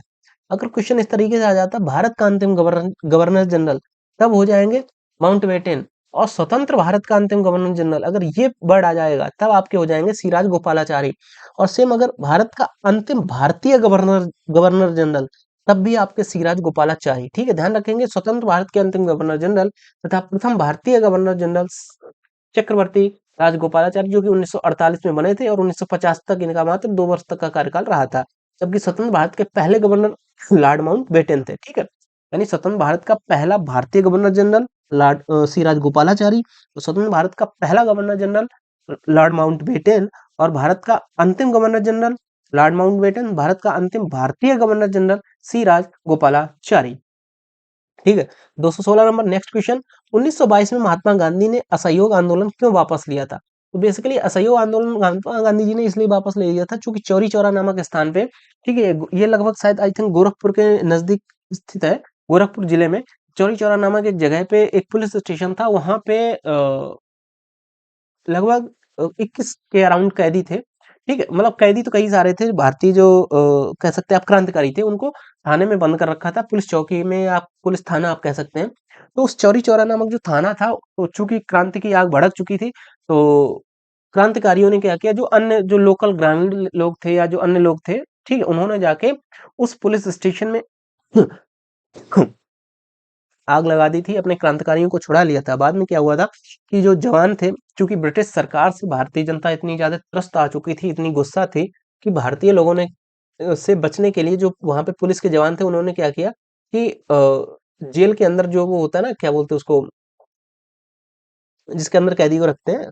अगर क्वेश्चन इस तरीके से आ जाता है भारत का अंतिम गवर्नर गवर्नर जनरल, तब हो जाएंगे माउंटबेटन। और स्वतंत्र भारत का अंतिम गवर्नर जनरल, अगर ये वर्ड आ जाएगा तब आपके हो जाएंगे सिराज गोपालाचारी। और सेम अगर भारत का अंतिम भारतीय गवर्नर गवर्नर जनरल, तब भी आपके सिराज गोपालाचारी, ठीक है। ध्यान रखेंगे, स्वतंत्र भारत के अंतिम गवर्नर जनरल तथा प्रथम भारतीय गवर्नर जनरल चक्रवर्ती राजगोपालाचारी, जो कि 1948 में बने थे और 1950 तक इनका मात्र 2 वर्ष तक का कार्यकाल रहा था। जबकि स्वतंत्र भारत के पहले गवर्नर लॉर्ड माउंटबेटन थे, ठीक है। यानी स्वतंत्र भारत का पहला भारतीय गवर्नर जनरल लॉर्ड सी राजगोपालाचारी, तो स्वतंत्र भारत का पहला गवर्नर जनरल लॉर्ड माउंटबेटन, और भारत का अंतिम governor general Lord Mountbatten, Bharat का अंतिम भारतीय गवर्नर जनरल सी राजगोपालाचारी, ठीक है। 216 नंबर, नेक्स्ट क्वेश्चन, 1922 में महात्मा गांधी ने असहयोग आंदोलन क्यों वापस लिया था। तो बेसिकली असहयोग आंदोलन महात्मा गांधी जी ने इसलिए वापस ले लिया था क्योंकि चौरी चौरा नामक स्थान पे, ठीक है, ये लगभग शायद आई थिंक गोरखपुर के नजदीक स्थित है, गोरखपुर जिले में चौरी चौरा नामक एक जगह पे एक पुलिस स्टेशन था। वहां पे लगभग 21 के अराउंड कैदी थे, ठीक है। मतलब कैदी तो कई सारे थे, भारतीय जो कह सकते हैं आप क्रांतिकारी थे, उनको थाने में बंद कर रखा था, पुलिस चौकी में, आप पुलिस थाना आप कह सकते हैं। तो उस चौरी चौरा नामक जो थाना था, तो चूंकि क्रांति की आग भड़क चुकी थी, तो क्रांतिकारियों ने क्या किया, जो अन्य जो लोकल ग्रामीण लोग थे या जो अन्य लोग थे, ठीक है, उन्होंने जाके उस पुलिस स्टेशन में आग लगा दी थी, अपने क्रांतिकारियों को छुड़ा लिया था। बाद में क्या हुआ था कि जो जवान थे, चूंकि ब्रिटिश सरकार से भारतीय जनता इतनी ज्यादा त्रस्त आ चुकी थी, इतनी गुस्सा थी, कि भारतीय लोगों ने से बचने के लिए जो वहां पे पुलिस के जवान थे, उन्होंने क्या किया कि जेल के अंदर जो वो होता है ना, क्या बोलते हैं उसको, जिसके अंदर कैदी को रखते हैं,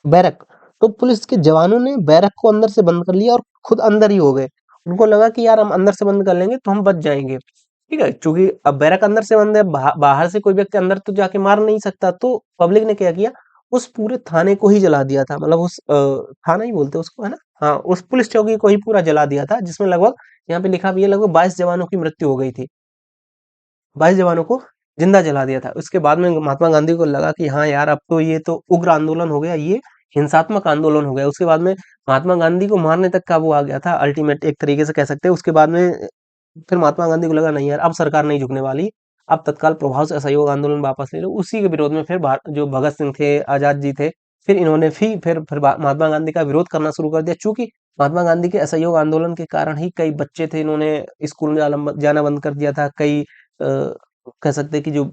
बैरक। तो पुलिस के जवानों ने बैरक को अंदर से बंद कर लिया और खुद अंदर ही हो गए। उनको लगा कि यार हम अंदर से बंद कर लेंगे तो हम बच जाएंगे, ठीक है। क्योंकि अब बैरक अंदर से बंद है, बाहर से कोई व्यक्ति अंदर तो जाके मार नहीं सकता। तो पब्लिक ने क्या किया, उस पूरे थाने को ही जला दिया था। मतलब उस थाना ही बोलते हैं उसको, है ना, हाँ, उस पुलिस चौकी को ही पूरा जला दिया था, जिसमें लगभग, यहाँ पे लिखा भी है, लगभग 22 जवानों की मृत्यु हो गई थी। 22 जवानों को जिंदा जला दिया था। उसके बाद में महात्मा गांधी को लगा कि हाँ यार, अब तो ये तो उग्र आंदोलन हो गया, ये हिंसात्मक आंदोलन हो गया। उसके बाद में महात्मा गांधी को मारने तक का वो आ गया था, अल्टीमेट एक तरीके से कह सकते हैं। उसके बाद में फिर महात्मा गांधी को लगा नहीं यार, अब सरकार नहीं झुकने वाली, आप तत्काल प्रभाव से असहयोग आंदोलन वापस ले लो। उसी के विरोध में फिर जो भगत सिंह थे, आजाद जी थे, फिर इन्होंने फिर महात्मा गांधी का विरोध करना शुरू कर दिया। चूंकि महात्मा गांधी के असहयोग आंदोलन के कारण ही कई बच्चे थे, इन्होंने स्कूल में जाना बंद कर दिया था। कई कह सकते हैं कि जो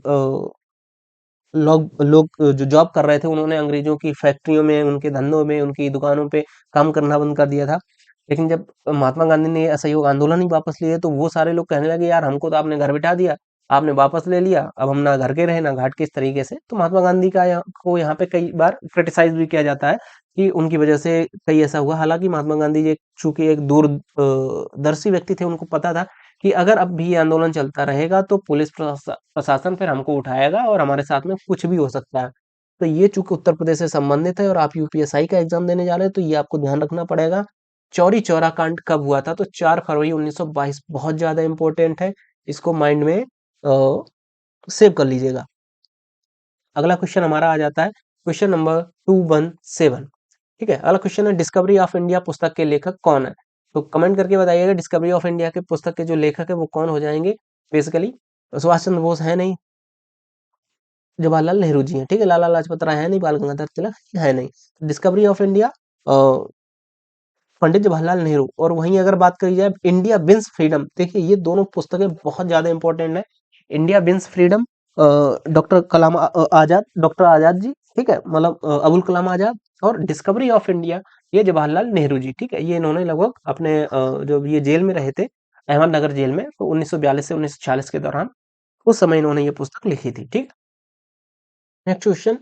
लोग लोग जो जॉब कर रहे थे, उन्होंने अंग्रेजों की फैक्ट्रियों में, उनके धंधों में, उनकी दुकानों पे काम करना बंद कर दिया था। लेकिन जब महात्मा गांधी ने ये असहयोग आंदोलन ही वापस लिए, तो वो सारे लोग कहने लगे, यार हमको तो आपने घर बिठा दिया, आपने वापस ले लिया, अब हम ना घर के रहे ना घाट के, इस तरीके से। तो महात्मा गांधी का को यहाँ पे कई बार क्रिटिसाइज भी किया जाता है कि उनकी वजह से कई ऐसा हुआ। हालांकि महात्मा गांधी जी चूंकि एक दूरदर्शी व्यक्ति थे, उनको पता था कि अगर अब भी ये आंदोलन चलता रहेगा तो पुलिस प्रशासन फिर हमको उठाएगा और हमारे साथ में कुछ भी हो सकता है। तो ये चूंकि उत्तर प्रदेश से संबंधित है और आप यूपीएसआई का एग्जाम देने जा रहे हैं, तो ये आपको ध्यान रखना पड़ेगा। चौरी चौरा कांड कब हुआ था? तो 4 फरवरी 1922। बहुत ज्यादा इंपॉर्टेंट है, इसको माइंड में सेव कर लीजिएगा। अगला क्वेश्चन हमारा आ जाता है क्वेश्चन नंबर 217। ठीक है, अगला क्वेश्चन है, डिस्कवरी ऑफ इंडिया पुस्तक के लेखक कौन है? तो कमेंट करके बताइएगा डिस्कवरी ऑफ इंडिया के पुस्तक के जो लेखक है वो कौन हो जाएंगे। बेसिकली सुभाष चंद्र बोस है नहीं, जवाहरलाल नेहरू जी हैं। ठीक है, लाला लाजपत राय है नहीं, बाल गंगाधर तिलक है नहीं। Discovery of India Pandit Jawaharlal Nehru. और वहीं अगर बात करी जाए इंडिया विंस फ्रीडम, देखिए ये दोनों पुस्तकें बहुत ज्यादा इंपॉर्टेंट है। India wins freedom doctor Kalam Azad, doctor Azad ji, ठीक है, मतलब अबुल कलाम आजाद। और डिस्कवरी ऑफ इंडिया ये जवाहरलाल नेहरू जी। ठीक है, ये इन्होंने लगभग अपने जो ये जेल में रहे थे, अहमदनगर जेल में, तो 1942 से 1946 के दौरान, उस समय इन्होंने ये पुस्तक लिखी थी। ठीक। नेक्स्ट क्वेश्चन,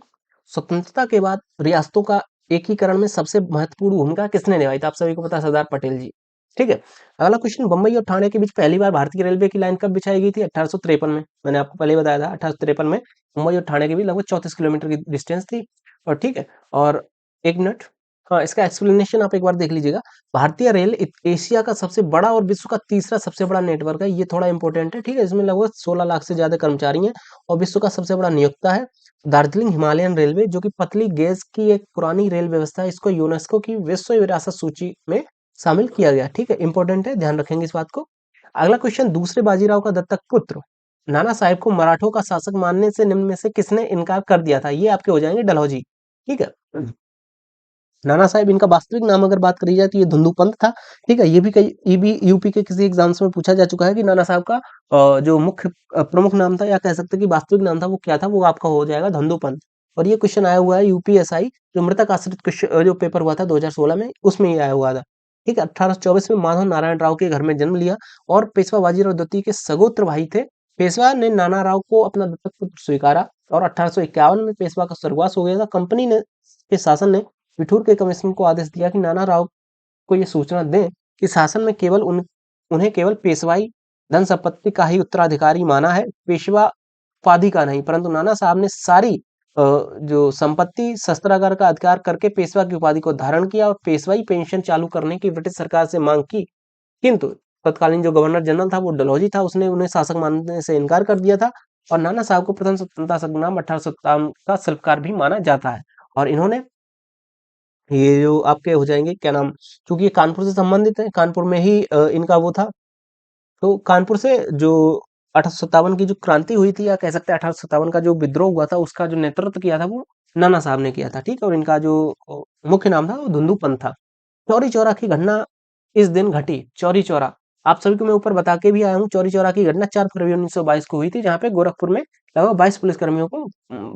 स्वतंत्रता के बाद रियासतों का एकीकरण में सबसे महत्वपूर्ण भूमिका किसने निभाई? था आप सभी को पता है, सरदार पटेल जी। ठीक है, अगला क्वेश्चन, बम्बई और ठाणे के बीच पहली बार भारतीय रेलवे की लाइन कब बिछाई गई थी? 1853 में। मैंने आपको पहले ही बताया था, 1853 में मुंबई और ठाणे के बीच लगभग 34 किलोमीटर की डिस्टेंस थी। और ठीक है, और एक मिनट, हाँ इसका एक्सप्लेनेशन आप एक बार देख लीजिएगा। भारतीय रेल एशिया का सबसे बड़ा और विश्व का तीसरा सबसे बड़ा नेटवर्क है। ये थोड़ा इंपॉर्टेंट है। ठीक है, इसमें लगभग 16 लाख से ज्यादा कर्मचारी हैं और विश्व का सबसे बड़ा नियोक्ता है। दार्जिलिंग हिमालयन रेलवे, जो कि पतली गेज की एक पुरानी रेल व्यवस्था है, इसको यूनेस्को की विश्व विरासत सूची में शामिल किया गया। ठीक है, इंपॉर्टेंट है, ध्यान रखेंगे इस बात को। अगला क्वेश्चन, दूसरे बाजीराव का दत्तक पुत्र नाना साहेब को मराठों का शासक मानने से निम्न में से किसने इनकार कर दिया था? ये आपके हो जाएंगे डलहौजी। ठीक है, नाना साहेब, इनका वास्तविक नाम अगर बात करी जाए तो ये धुंधु पंत था। ठीक है, ये भी यूपी के किसी एग्जाम्स में पूछा जा चुका है कि नाना साहब का जो मुख्य प्रमुख नाम था, या कह सकते हैं कि वास्तविक नाम था, वो क्या था? वो आपका हो जाएगा धुंधु पंत। और ये क्वेश्चन आया हुआ है यूपीएसआई, जो मृतक आश्रित जो पेपर हुआ था 2016 में, उसमें ये आया हुआ था। ठीक है, 1824 में माधव नारायण राव के घर में जन्म लिया और पेशवा बाजीराव द्वितीय के सगोत्र भाई थे। पेशवा ने नाना राव को अपना दत्तक पुत्र स्वीकारा और 1851 में पेशवा का स्वर्गवास हो गया था। कंपनी ने के शासन ने बिठूर के कमिश्नर को आदेश दिया कि नाना राव को ये सूचना दें कि शासन में केवल उन्हें केवल पेशवाई धन संपत्ति का ही उत्तराधिकारी माना है, पेशवा उपाधि का नहीं। परंतु नाना साहब ने सारी जो संपत्ति शस्त्रागार का अधिकार करके पेशवा की उपाधि को धारण किया और पेशवाई पेंशन चालू करने की ब्रिटिश सरकार से मांग की। किंतु तत्कालीन जो गवर्नर जनरल था, वो डलहौजी था, उसने उन्हें शासक मानने से इनकार कर दिया था। और नाना साहब को प्रथम स्वतंत्रता संग्राम 1857 का शिल्पकार भी माना जाता है। और इन्होंने ये जो आपके हो जाएंगे क्या नाम, क्योंकि ये कानपुर से संबंधित है, कानपुर में ही इनका वो था। तो कानपुर से जो 1857 की जो क्रांति हुई थी, या कह सकते हैं 1857 का जो विद्रोह हुआ था, उसका जो नेतृत्व किया था वो नाना साहब ने किया था। ठीक है, और इनका जो मुख्य नाम था वो धुंधुपंत था। चौरी चौरा की घटना इस दिन घटी। चौरी चौरा आप सभी को मैं ऊपर बता के भी आया हूँ। चौरी चौरा की घटना 4 फरवरी 1922 को हुई थी, जहाँ पे गोरखपुर में लगभग 22 पुलिसकर्मियों को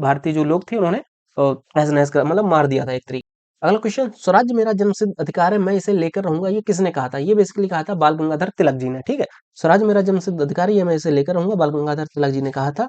भारतीय जो लोग थे उन्होंने तहस नहस कर मतलब मार दिया था एक तरीके। अगला क्वेश्चन, स्वराज्य मेरा जन्मसिद्ध अधिकार है, मैं इसे लेकर रहूंगा, ये किसने कहा था? ये बेसिकली कहा था बाल गंगाधर तिलक जी ने। ठीक है, स्वराज्य मेरा जन्मसिद्ध अधिकार है, मैं इसे लेकर रहूंगा, बाल गंगाधर तिलक जी ने कहा था।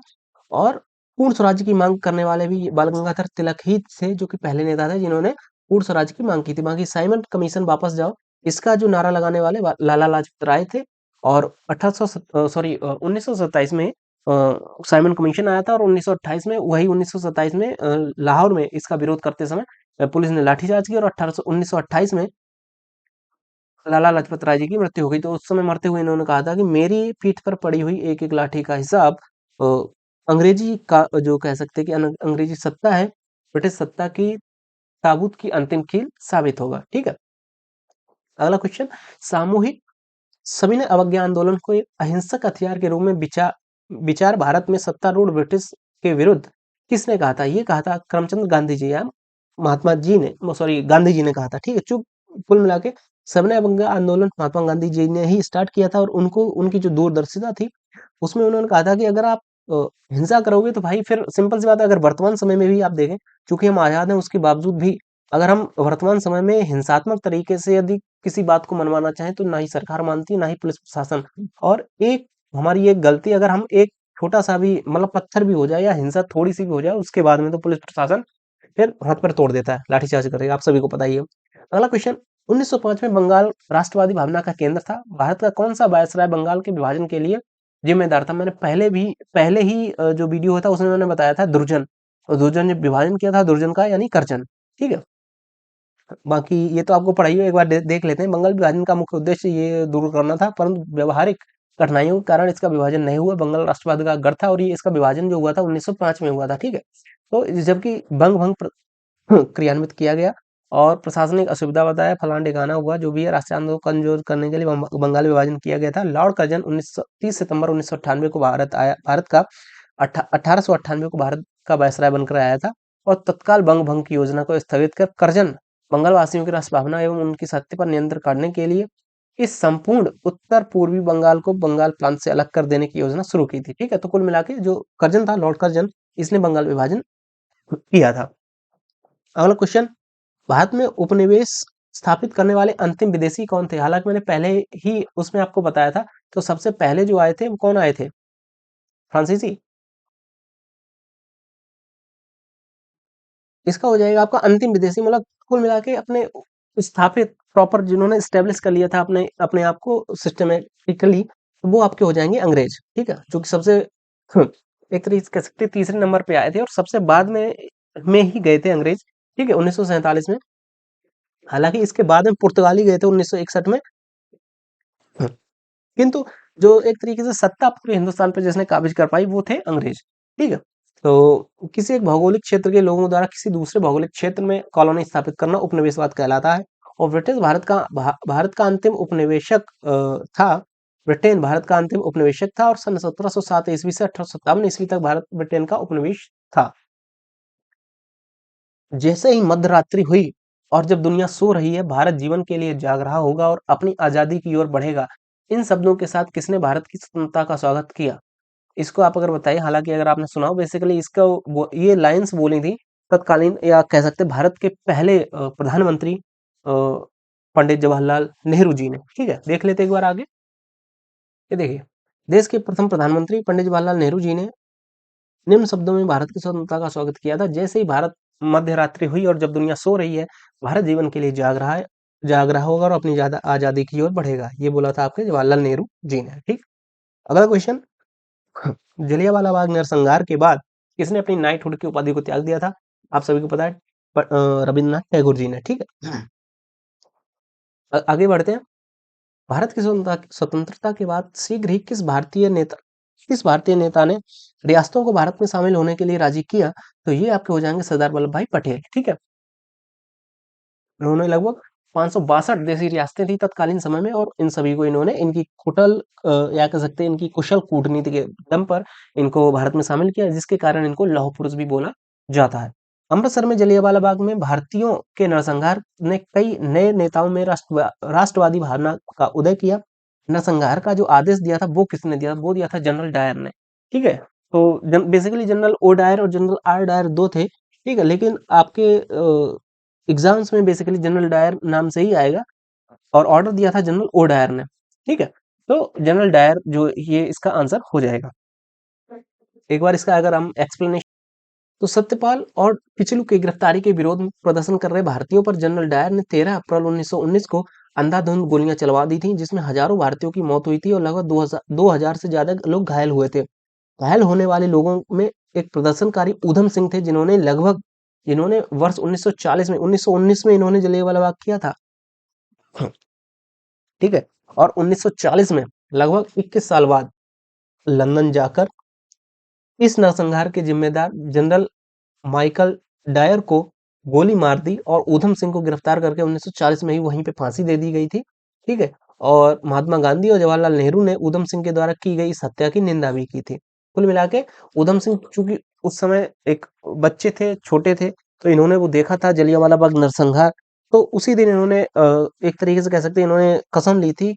और पूर्ण स्वराज्य की मांग करने वाले भी बाल गंगाधर तिलक ही थे, जो कि पहले नेता थे जिन्होंने पूर्ण स्वराज्य की मांग की थी। बाकी साइमन कमीशन वापस जाओ, इसका जो नारा लगाने वाले लाला लाजपत राय थे। और 1927 में साइमन कमीशन आया था, और 1928 में, वही 1927 में लाहौर में इसका विरोध करते समय पुलिस ने लाठीचार्ज किया और 1928 में लाला लाजपत राय जी की मृत्यु हो गई। तो उस समय मरते हुए इन्होंने कहा था कि मेरी पीठ पर पड़ी हुई एक एक लाठी का हिसाब अ, अंग्रेजी का जो कह सकते हैं कि अंग्रेजी सत्ता है, ब्रिटिश सत्ता की ताबूत की अंतिम कील साबित होगा। ठीक है, अगला क्वेश्चन, सामूहिक सविनय अवज्ञा आंदोलन को एक अहिंसक हथियार के रूप में विचार भारत में सत्तारूढ़ ब्रिटिश के विरुद्ध किसने कहा था? ये कहा था करमचंद गांधी जी या महात्मा जी ने, सॉरी गांधी जी ने कहा था, ठीक है। चुप, कुल मिला के सबने अभंग आंदोलन महात्मा गांधी जी ने ही स्टार्ट किया था, और उनको उनकी जो दूरदर्शिता थी उसमें उन्होंने कहा था कि अगर आप हिंसा करोगे तो भाई फिर सिंपल सी बात है, अगर वर्तमान समय में भी आप देखें, चूंकि हम आजाद हैं उसके बावजूद भी अगर हम वर्तमान समय में हिंसात्मक तरीके से यदि किसी बात को मनवाना चाहें तो ना ही सरकार मानती, ना ही पुलिस प्रशासन। और एक हमारी एक गलती, अगर हम एक छोटा सा भी मतलब पत्थर भी हो जाए या हिंसा थोड़ी सी भी हो जाए, उसके बाद में तो पुलिस प्रशासन फिर हाथ पर तोड़ देता है, लाठीचार्ज करेगा, आप सभी को पता ही है। अगला क्वेश्चन, 1905 में बंगाल राष्ट्रवादी भावना का केंद्र था। भारत का कौन सा वायसराय बंगाल के विभाजन के लिए जिम्मेदार था? मैंने पहले ही जो वीडियो था उसमें मैंने बताया था दुर्जन, और दुर्जन ने विभाजन किया था दुर्जन का, यानी करजन, ठीक है। बाकी ये तो आपको पढ़ाई हो, एक बार देख लेते हैं। बंगाल विभाजन का मुख्य उद्देश्य ये दूर करना था, परंतु व्यवहारिक कठिनाइयों के कारण इसका विभाजन नहीं हुआ। बंगाल राष्ट्रवाद का गढ़ था, और ये इसका विभाजन जो हुआ था 1905 में हुआ था, ठीक है। तो जबकि बंग भंग क्रियान्वित किया गया और प्रशासनिक असुविधा बताया, फलान ढिकाना हुआ, जो भी है, राष्ट्रीय आंदोलन को कमजोर करने के लिए बंगाल विभाजन किया गया था। लॉर्ड कर्जन 30 सितंबर 1998 को भारत आया, भारत का 1898 को भारत का वायसराय बनकर आया था, और तत्काल बंग भंग की योजना को स्थगित कर कर्जन बंगाल वासियों की राष्ट्र भावना एवं उनकी सत्य पर नियंत्रण करने के लिए इस संपूर्ण उत्तर पूर्वी बंगाल को बंगाल प्रांत से अलग कर देने की योजना शुरू की थी, ठीक है। तो कुल मिला के जो कर्जन था, लॉर्ड कर्जन, इसने बंगाल विभाजन किया था। अगला क्वेश्चन, भारत में उपनिवेश स्थापित करने वाले अंतिम विदेशी कौन थे? हालांकि मैंने पहले ही उसमें आपको बताया था, तो सबसे पहले जो आए थे वो कौन आए थे? फ्रांसीसी। इसका हो जाएगा आपका अंतिम विदेशी, मतलब कुल मिला के अपने स्थापित प्रॉपर जिन्होंने स्टेब्लिश कर लिया था अपने अपने आप को सिस्टमेटिकली, वो आपके हो जाएंगे अंग्रेज, ठीक है, जो कि सबसे एक तरीके से कह सकते हैं तीसरे नंबर पे आए थे, और सबसे बाद में ही गए थे अंग्रेज, ठीक है, 1947 में। हालांकि इसके बाद में पुर्तगाली गए थे 1961 में, किंतु जो एक तरीके से सत्ता पूरे हिंदुस्तान पे जिसने काबिज कर पाई वो थे अंग्रेज, ठीक है। तो किसी एक भौगोलिक क्षेत्र के लोगों द्वारा किसी दूसरे भौगोलिक क्षेत्र में कॉलोनी स्थापित करना उपनिवेशवाद कहलाता है। और ब्रिटिश भारत का अंतिम उपनिवेशक था। ब्रिटेन भारत का अंतिम उपनिवेशक था, और सन 1707 ईस्वी से 1857 ईस्वी तक भारत ब्रिटेन का उपनिवेश था। जैसे ही मध्यरात्रि हुई और जब दुनिया सो रही है, भारत जीवन के लिए जाग रहा होगा और अपनी आजादी की ओर बढ़ेगा। इन शब्दों के साथ किसने भारत की स्वतंत्रता का स्वागत किया? इसको आप अगर बताइए, हालांकि अगर आपने सुना हो, बेसिकली इसका ये लाइंस बोली थी तत्कालीन, या कह सकते हैं भारत के पहले प्रधानमंत्री पंडित जवाहरलाल नेहरू जी ने, ठीक है। देख लेते एक बार आगे। ये देखिए, देश के प्रथम प्रधानमंत्री पंडित जवाहरलाल नेहरू जी ने निम्न शब्दों में भारत की स्वतंत्रता का स्वागत किया था। जैसे ही भारत मध्य रात्रि हुई और जब दुनिया सो रही है, भारत जीवन के लिए जाग रहा होगा और अपनी ज्यादा आजादी की ओर बढ़ेगा। ये बोला था आपके जवाहरलाल नेहरू जी ने, ठीक। अगला क्वेश्चन, जलियांवाला बाग नरसंहार के बाद किसने अपनी नाइटहुड की उपाधि को त्याग दिया था? आप सभी को पता है, रविन्द्रनाथ टैगोर जी ने, ठीक है। आगे बढ़ते हैं। भारत की स्वतंत्रता के बाद शीघ्र ही किस भारतीय नेता ने रियासतों को भारत में शामिल होने के लिए राजी किया? तो ये आपके हो जाएंगे सरदार वल्लभ भाई पटेल, ठीक है। उन्होंने लगभग 562 देशी रियासतें थी तत्कालीन समय में, और इन सभी को इन्होंने इनकी या कह सकते हैं इनकी कुशल कूटनीति के दम पर इनको भारत में शामिल किया, जिसके कारण इनको लौह पुरुष भी बोला जाता है। अमृतसर में जलियांवाला बाग में भारतीयों के नरसंहार ने कई नए नेताओं में राष्ट्रवादी भावना का उदय किया। नरसंहार का जो आदेश दिया था वो किसने दिया? वो दिया था जनरल डायर ने, ठीक है। तो बेसिकली जनरल ओ डायर और जनरल आर डायर दो थे, ठीक है, लेकिन आपके एग्जाम्स में बेसिकली जनरल डायर नाम से ही आएगा, और ऑर्डर दिया था जनरल ओ डायर ने, ठीक है। तो जनरल डायर जो ये इसका आंसर हो जाएगा। एक बार इसका अगर हम एक्सप्लेनेशन, तो सत्यपाल और पिचलू की गिरफ्तारी के विरोध में प्रदर्शन कर रहे भारतीयों पर जनरल डायर ने 13 अप्रैल 1919 को अंधाधुंध गोलियां चलवा दी थी, जिसमें हजारों भारतीयों की मौत हुई थी और लगभग 2000 से ज्यादा लोग घायल हुए थे। घायल होने वाले लोगों में एक प्रदर्शनकारी ऊधम सिंह थे, जिन्होंने वर्ष 1940 में 1919 में इन्होंने जलियांवाला बाग किया था, ठीक है। और 1940 में लगभग 21 साल बाद लंदन जाकर इस नरसंहार के जिम्मेदार जनरल माइकल डायर को गोली मार दी, और ऊधम सिंह को गिरफ्तार करके 1940 में ही वहीं पे फांसी दे दी गई थी, ठीक है। और महात्मा गांधी और जवाहरलाल नेहरू ने ऊधम सिंह के द्वारा की गई इस हत्या की निंदा भी की थी। कुल मिला के उधम सिंह चूंकि उस समय एक बच्चे थे, छोटे थे, तो इन्होंने वो देखा था जलियांवाला बाग नरसंहार, तो उसी दिन इन्होंने एक तरीके से कह सकते हैं इन्होंने कसम ली थी,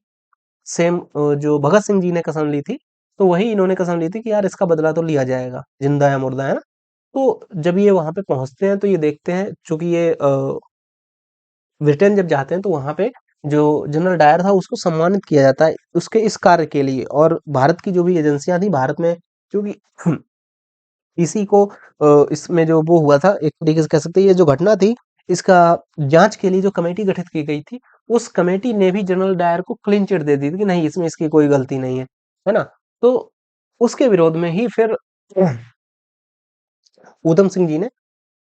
सेम जो भगत सिंह जी ने कसम ली थी, तो वही इन्होंने कसम ली थी कि यार इसका बदला तो लिया जाएगा, जिंदा या मुर्दा है ना। तो जब ये वहां पे पहुंचते हैं तो ये देखते हैं, चूंकि ये ब्रिटेन जब जाते हैं तो वहां पे जो जनरल डायर था उसको सम्मानित किया जाता है उसके इस कार्य के लिए, और भारत की जो भी एजेंसियां थी भारत में, क्योंकि इसी को इसमें जो वो हुआ था एक तरीके से कह सकते हैं ये जो घटना थी इसका जांच के लिए जो कमेटी गठित की गई थी, उस कमेटी ने भी जनरल डायर को क्लीन चिट दे दी थी कि नहीं इसमें इसकी कोई गलती नहीं है ना। तो उसके विरोध में ही फिर ऊधम सिंह जी ने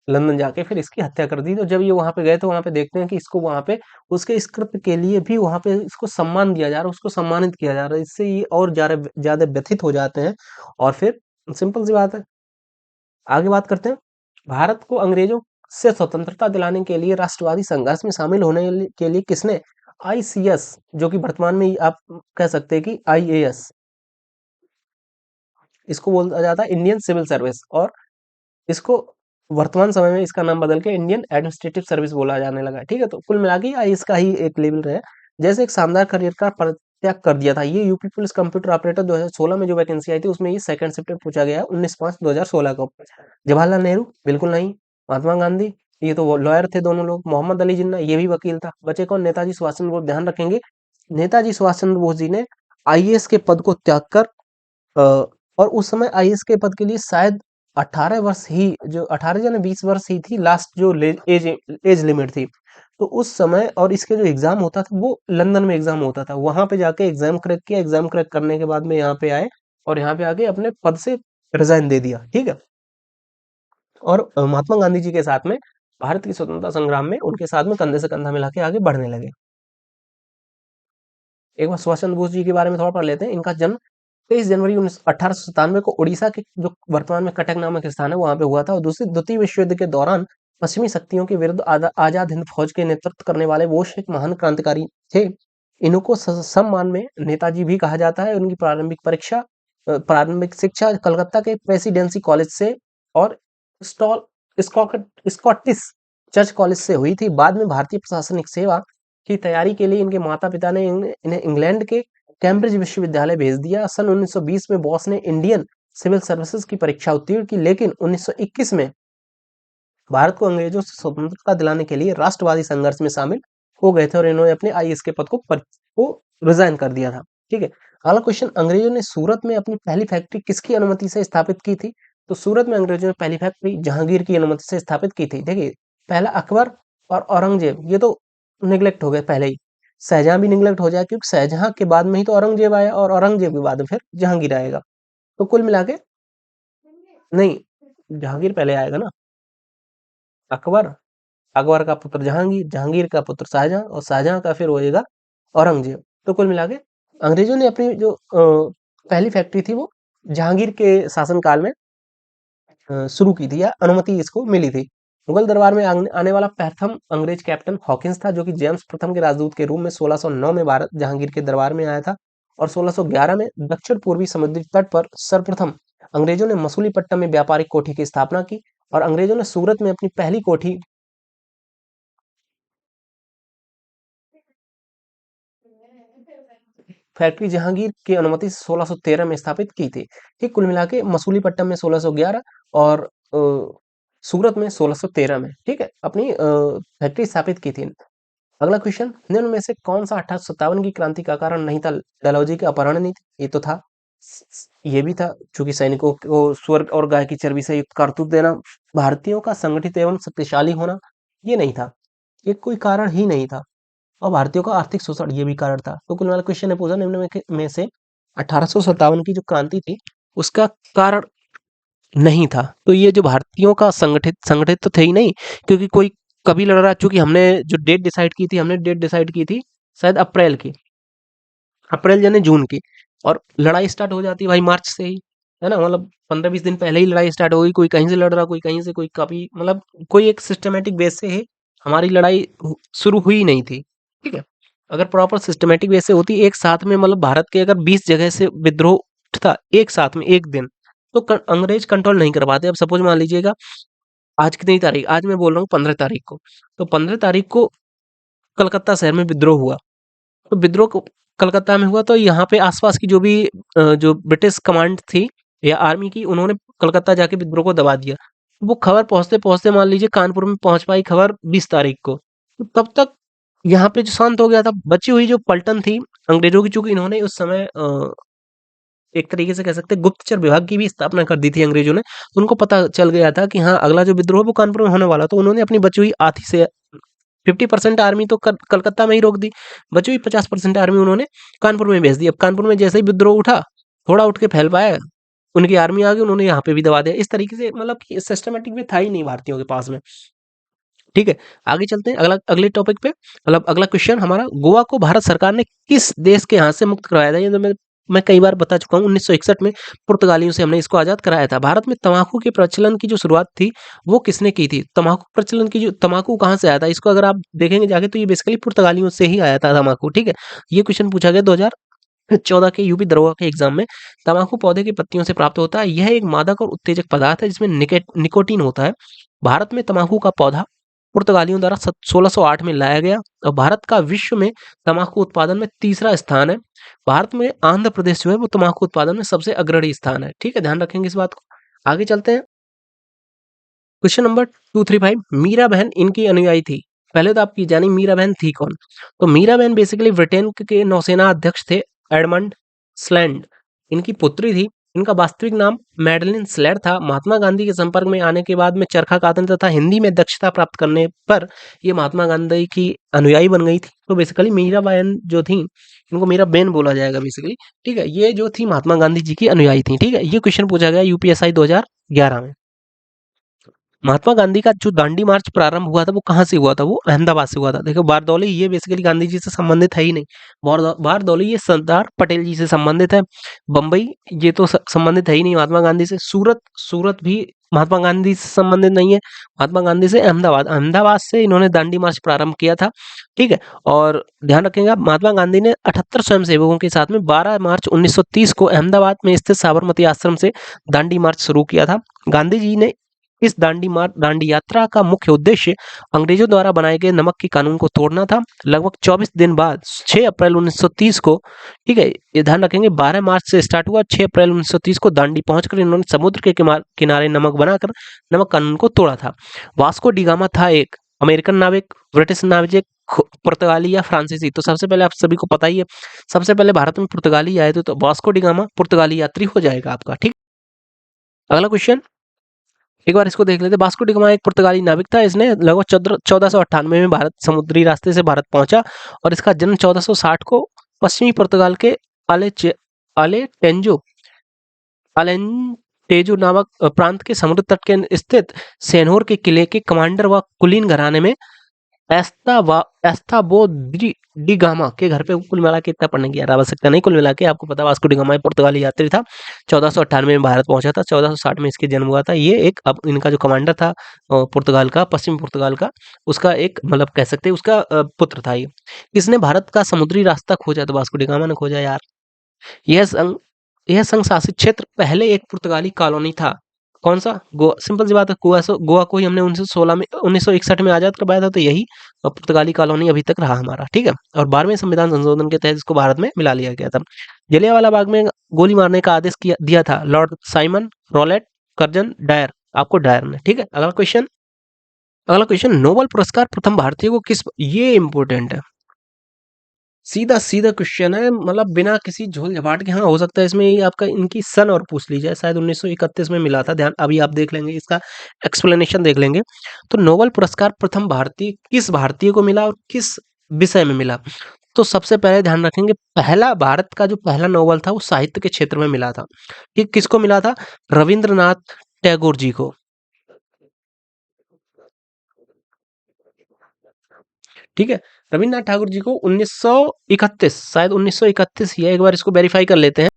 लंदन जाके फिर इसकी हत्या कर दी। तो जब ये वहां पे गए तो वहां पे देखते हैं कि इसको वहां पे उसके स्क्रिप्ट के लिए भी वहां पे इसको सम्मान दिया जा रहा है, उसको सम्मानित किया जा रहा है, इससे ये और ज्यादा ज्यादा व्यथित हो जाते हैं। और फिर सिंपल सी बात है, आगे बात करते हैं। भारत को अंग्रेजों से स्वतंत्रता दिलाने के लिए राष्ट्रवादी संघर्ष में शामिल होने के लिए किसने आईसीएस, जो कि वर्तमान में आप कह सकते हैं कि आईएएस, इसको बोला जाता है इंडियन सिविल सर्विस, और इसको वर्तमान समय में इसका नाम बदल के इंडियन एडमिनिस्ट्रेटिव सर्विस बोला जाने लगा है। ठीक है, तो कुल मिला के इसका ही एक लेवल रहे। जैसे एक शानदार करियर का परित्याग कर दिया था, ये यूपी पुलिस कंप्यूटर ऑपरेटर 2016 में जो वैकेंसी आई थी उसमें ये सेकंड शिफ्ट में पूछा गया है 19/5/2016 को। जवाहरलाल नेहरू बिल्कुल नहीं। महात्मा गांधी, ये तो लॉयर थे दोनों लोग। मोहम्मद अली जिन्ना, ये भी वकील था। बचे कौन? नेताजी सुभाष चंद्र बोस। ध्यान रखेंगे नेताजी सुभाष चंद्र बोस जी ने आईएएस के पद को त्याग कर और उस समय आईएएस के पद के लिए शायद 18 वर्ष ही, जो 18 या 20 वर्ष ही थी लास्ट जो एज एज लिमिट थी। तो उस समय और इसके जो एग्जाम होता था वो लंदन में एग्जाम होता था, वहां पे जाके एग्जाम क्रैक किया, एग्जाम क्रैक करने के बाद में यहाँ पे आए और यहाँ पे आके अपने पद से रिजाइन दे दिया। ठीक है, और महात्मा गांधी जी के साथ में भारत की स्वतंत्रता संग्राम में उनके साथ में कंधे से कंधा मिला के आगे बढ़ने लगे। एक बार सुभाष चंद्र बोस जी के बारे में थोड़ा पढ़ लेते हैं। इनका जन्म 23 जनवरी 1897 को उड़ीसा के जो वर्तमान में कटक नामक स्थान है वहां पे हुआ था, और दूसरी द्वितीय विश्व युद्ध के दौरान पश्चिमी शक्तियों के विरुद्ध आजाद हिंद फौज के नेतृत्व करने वाले वो एक महान क्रांतिकारी थे। इनको सम्मान में नेताजी भी कहा जाता है। उनकी प्रारंभिक शिक्षा कलकत्ता के प्रेसिडेंसी कॉलेज से और स्टॉल स्कॉटिश चर्च कॉलेज से हुई थी। बाद में भारतीय प्रशासनिक सेवा की तैयारी के लिए इनके माता पिता ने इन्हें इंग्लैंड के कैम्ब्रिज विश्वविद्यालय भेज दिया। सन 1920 में बॉस ने इंडियन सिविल सर्विसेज की परीक्षा उत्तीर्ण की, लेकिन 1921 में भारत को अंग्रेजों से स्वतंत्रता दिलाने के लिए राष्ट्रवादी संघर्ष में शामिल हो गए थे और इन्होंने अपने आईएएस के पद को रिजाइन कर दिया था। ठीक है, अगला क्वेश्चन, अंग्रेजों ने सूरत में अपनी पहली फैक्ट्री किसकी अनुमति से स्थापित की थी? तो सूरत में अंग्रेजों ने पहली फैक्ट्री जहांगीर की अनुमति से स्थापित की थी। देखिए, पहला अकबर और औरंगजेब, ये तो निगलेक्ट हो गए पहले ही। शाहजहां भी निगलेक्ट हो जाए क्योंकि शाहजहां के बाद में ही तो औरंगजेब आया और औरंगजेब के बाद में फिर जहांगीर आएगा। तो कुल मिला के नहीं, जहांगीर पहले आएगा ना। अकबर, अकबर का पुत्र जहांगीर, जहांगीर का पुत्र शाहजहां और शाहजहां का फिर होएगा औरंगजेब। तो कुल मिला के अंग्रेजों ने अपनी जो पहली फैक्ट्री थी वो जहांगीर के शासनकाल में शुरू की थी, या अनुमति इसको मिली थी। मुगल दरबार में आने वाला प्रथम अंग्रेज कैप्टन हॉकिंस था, जो कि जेम्स प्रथम के राजदूत के रूप में 1609 में भारत जहांगीर के दरबार में आया था, और 1611 में दक्षिण पूर्वी समुद्री तट पर सर्वप्रथम अंग्रेजों ने मसूलीपट्टनम में व्यापारिक कोठी की स्थापना की, और अंग्रेजों ने सूरत में अपनी पहली कोठी फैक्ट्री जहांगीर की अनुमति से 1613 में स्थापित की थी। ठीक, कुल मिला के मसूलीपट्टनम में 1611 और सूरत में 1613 में, ठीक है, अपनी फैक्ट्री स्थापित की थी। अगला क्वेश्चन, निम्न में से कौन सा 1857 की क्रांति का कारण नहीं था? डलहौजी के अपहरण नहीं थी, ये तो था। ये भी था, चूंकि सैनिकों को स्वर्ग और गाय की चर्बी से युक्त कारतूस देना, भारतीयों का संगठित एवं शक्तिशाली होना, ये नहीं था, ये कोई कारण ही नहीं था। और भारतीयों का आर्थिक शोषण, ये भी कारण था। तो कुल मिला क्वेश्चन ने पूछा निम्न में से 1857 की जो क्रांति थी उसका कारण नहीं था। तो ये जो भारतीयों का संगठित संगठित तो थे ही नहीं, क्योंकि कोई कभी लड़ रहा, चूंकि हमने जो डेट डिसाइड की थी, हमने डेट डिसाइड की थी शायद अप्रैल की, अप्रैल यानी जून की, और लड़ाई स्टार्ट हो जाती है भाई मार्च से ही, है ना। मतलब 15-20 दिन पहले ही लड़ाई स्टार्ट हो गई, कोई कहीं से लड़ रहा, कोई कहीं से, कोई कभी, मतलब कोई एक सिस्टमेटिक बेस से ही हमारी लड़ाई शुरू हुई नहीं थी। ठीक है, अगर प्रॉपर सिस्टमेटिक बेस से होती एक साथ में, मतलब भारत के अगर 20 जगह से विद्रोह उठता एक साथ में एक दिन, तो अंग्रेज कंट्रोल नहीं कर पाते। अब सपोज मान लीजिएगा आज कितनी तारीख, आज मैं बोल रहा हूँ 15 तारीख को, तो 15 तारीख को कलकत्ता शहर में विद्रोह हुआ। तो विद्रोह कलकत्ता में हुआ, तो यहाँ पे आसपास की जो भी जो ब्रिटिश कमांड थी या आर्मी की, उन्होंने कलकत्ता जाके विद्रोह को दबा दिया। वो खबर पहुंचते पहुंचते मान लीजिए कानपुर में पहुंच पाई खबर 20 तारीख को। तो तब तक यहाँ पे जो शांत हो गया था, बची हुई जो पलटन थी अंग्रेजों की, चूंकि इन्होंने उस समय एक तरीके से कह सकते हैं गुप्तचर विभाग की भी स्थापना कर दी थी अंग्रेजों ने, तो उनको पता चल गया था कि हाँ अगला जो विद्रोह है वो कानपुर में होने वाला, तो उन्होंने अपनी बची हुई आधी से 50% आर्मी तो कलकत्ता में ही रोक दी, बची हुई 50% आर्मी उन्होंने कानपुर में भेज दी। अब कानपुर में जैसे ही विद्रोह उठा, थोड़ा उठ के फैल पाया, उनकी आर्मी आ गई, उन्होंने यहाँ पे भी दबा दिया। इस तरीके से मतलब कि सिस्टमेटिक में था ही नहीं भारतीयों के पास में। ठीक है, आगे चलते हैं अगले टॉपिक पे। मतलब अगला क्वेश्चन हमारा, गोवा को भारत सरकार ने किस देश के हाथ से मुक्त करवाया था? ये तो मैं कई बार बता चुका हूँ, 1961 में पुर्तगालियों से हमने इसको आजाद कराया था। भारत में तम्बाकू के प्रचलन की जो शुरुआत थी वो किसने की थी? तम्बाकू प्रचलन की जो तम्बाकू कहाँ से आया था, इसको अगर आप देखेंगे जाके तो ये बेसिकली पुर्तगालियों से ही आया था तम्बाकू। ठीक है, ये क्वेश्चन पूछा गया 2014 के यूपी दरोगा के एग्जाम में। तम्बाकू पौधे की पत्तियों से प्राप्त होता है। यह एक मादक और उत्तेजक पदार्थ है जिसमें निकोटीन होता है। भारत में तम्बाकू का पौधा पुर्तगालियों द्वारा 1608 में लाया गया और भारत का विश्व में तम्बाकू उत्पादन में तीसरा स्थान है। भारत में आंध्र प्रदेश जो है वो तम्बाकू उत्पादन में सबसे अग्रणी स्थान है। ठीक है, ध्यान रखेंगे इस बात को। आगे चलते हैं, क्वेश्चन नंबर 235। मीरा बहन इनकी अनुयायी थी। पहले तो आपकी जानी मीरा बहन थी कौन? तो मीरा बहन बेसिकली ब्रिटेन के नौसेना अध्यक्ष थे एडमंड स्लैंड, इनकी पुत्री थी। इनका वास्तविक नाम मैडलिन स्लेड था। महात्मा गांधी के संपर्क में आने के बाद में चरखा कातने तथा हिंदी में दक्षता प्राप्त करने पर ये महात्मा गांधी की अनुयायी बन गई थी। तो बेसिकली मीरा बहन जो थी, इनको मीरा बहन बोला जाएगा बेसिकली। ठीक है, ये जो थी महात्मा गांधी जी की अनुयायी थी। ठीक है, ये क्वेश्चन पूछा गया यूपीएसआई 2011 में। महात्मा गांधी का जो दांडी मार्च प्रारंभ हुआ था वो कहाँ से हुआ था? वो अहमदाबाद से हुआ था। देखो बारदौली ये बेसिकली गांधी जी से संबंधित है ही नहीं। बारदौली ये सरदार पटेल जी से संबंधित है। बम्बई ये तो संबंधित है ही नहीं महात्मा गांधी से। सूरत भी महात्मा गांधी से संबंधित नहीं है। महात्मा गांधी से अहमदाबाद से इन्होंने दांडी मार्च प्रारंभ किया था। ठीक है, और ध्यान रखेंगे महात्मा गांधी ने 78 स्वयंसेवकों के साथ में 12 मार्च 1930 को अहमदाबाद में स्थित साबरमती आश्रम से दांडी मार्च शुरू किया था। गांधी जी ने इस दांडी यात्रा का मुख्य उद्देश्य अंग्रेजों द्वारा बनाए गए नमक के कानून को तोड़ना था। लगभग 24 दिन बाद 6 अप्रैल 1930 को, ठीक है, ये ध्यान रखेंगे 12 मार्च से स्टार्ट हुआ, 6 अप्रैल 1930 को दांडी पहुंचकर इन्होंने समुद्र के किनारे नमक बनाकर नमक कानून को तोड़ा था। वास्को डी गामा था एक अमेरिकन नाविक, ब्रिटिश नाविक, पुर्तगाली या फ्रांसीसी? तो सबसे पहले आप सभी को पता ही है, सबसे पहले भारत में पुर्तगाली आए थे, तो वास्को डी गामा पुर्तगाली यात्री हो जाएगा आपका। ठीक, अगला क्वेश्चन एक बार इसको देख लेते हैं। वास्को डी गामा एक पुर्तगाली नाविक था। इसने लगभग 1498 में भारत समुद्री रास्ते से भारत पहुंचा और इसका जन्म 1460 को पश्चिमी पुर्तगाल के अलेंटेजो नामक प्रांत के समुद्र तट के स्थित सेनहोर के किले के कमांडर व कुलीन घराने में एस्ताबो डी गामा के घर पे कुल मिला के इतना पढ़ने की आवश्यकता नहीं। कुल मिला के आपको पता वास्को डी गामा पुर्तगाली यात्री था, 1498 में भारत पहुंचा था, 1460 में इसके जन्म हुआ था। ये एक अब इनका जो कमांडर था पुर्तगाल का, पश्चिमी पुर्तगाल का, उसका एक मतलब कह सकते हैं उसका पुत्र था ये। इसने भारत का समुद्री रास्ता खोजा, तो वास्को डी गामा ने खोजा यार। यह संघ शासित क्षेत्र पहले एक पुर्तगाली कॉलोनी था। कौन सा? गोवा। सिंपल सी बात है, गोवा को ही हमने 1961 में आजाद करवाया था, तो यही पुर्तगाली कॉलोनी अभी तक रहा हमारा। ठीक है, और 12वें संविधान संशोधन के तहत इसको भारत में मिला लिया गया था। जलियांवाला बाग में गोली मारने का आदेश दिया था lord Simon Rowlatt Curzon Dyer, आपको डायर ने। ठीक है, अगला क्वेश्चन, नोबेल पुरस्कार प्रथम भारतीय को किस, ये इंपॉर्टेंट है, सीधा सीधा क्वेश्चन है, मतलब बिना किसी झोल झपाट के। हाँ, हो सकता है इसमें आपका इनकी सन और पूछ ली जाए, शायद 1931 में मिला था। ध्यान, अभी आप देख लेंगे, इसका एक्सप्लेनेशन देख लेंगे। तो नोबेल पुरस्कार प्रथम भारतीय किस भारतीय को मिला और किस विषय में मिला? तो सबसे पहले ध्यान रखेंगे, पहला भारत का जो पहला नोबेल था वो साहित्य के क्षेत्र में मिला था। कि किसको मिला था? रविंद्रनाथ टैगोर जी को। ठीक है, रविन्द्रनाथ ठाकुर जी को 1931, शायद 1931 ही है, एक बार इसको वेरीफाई कर लेते हैं।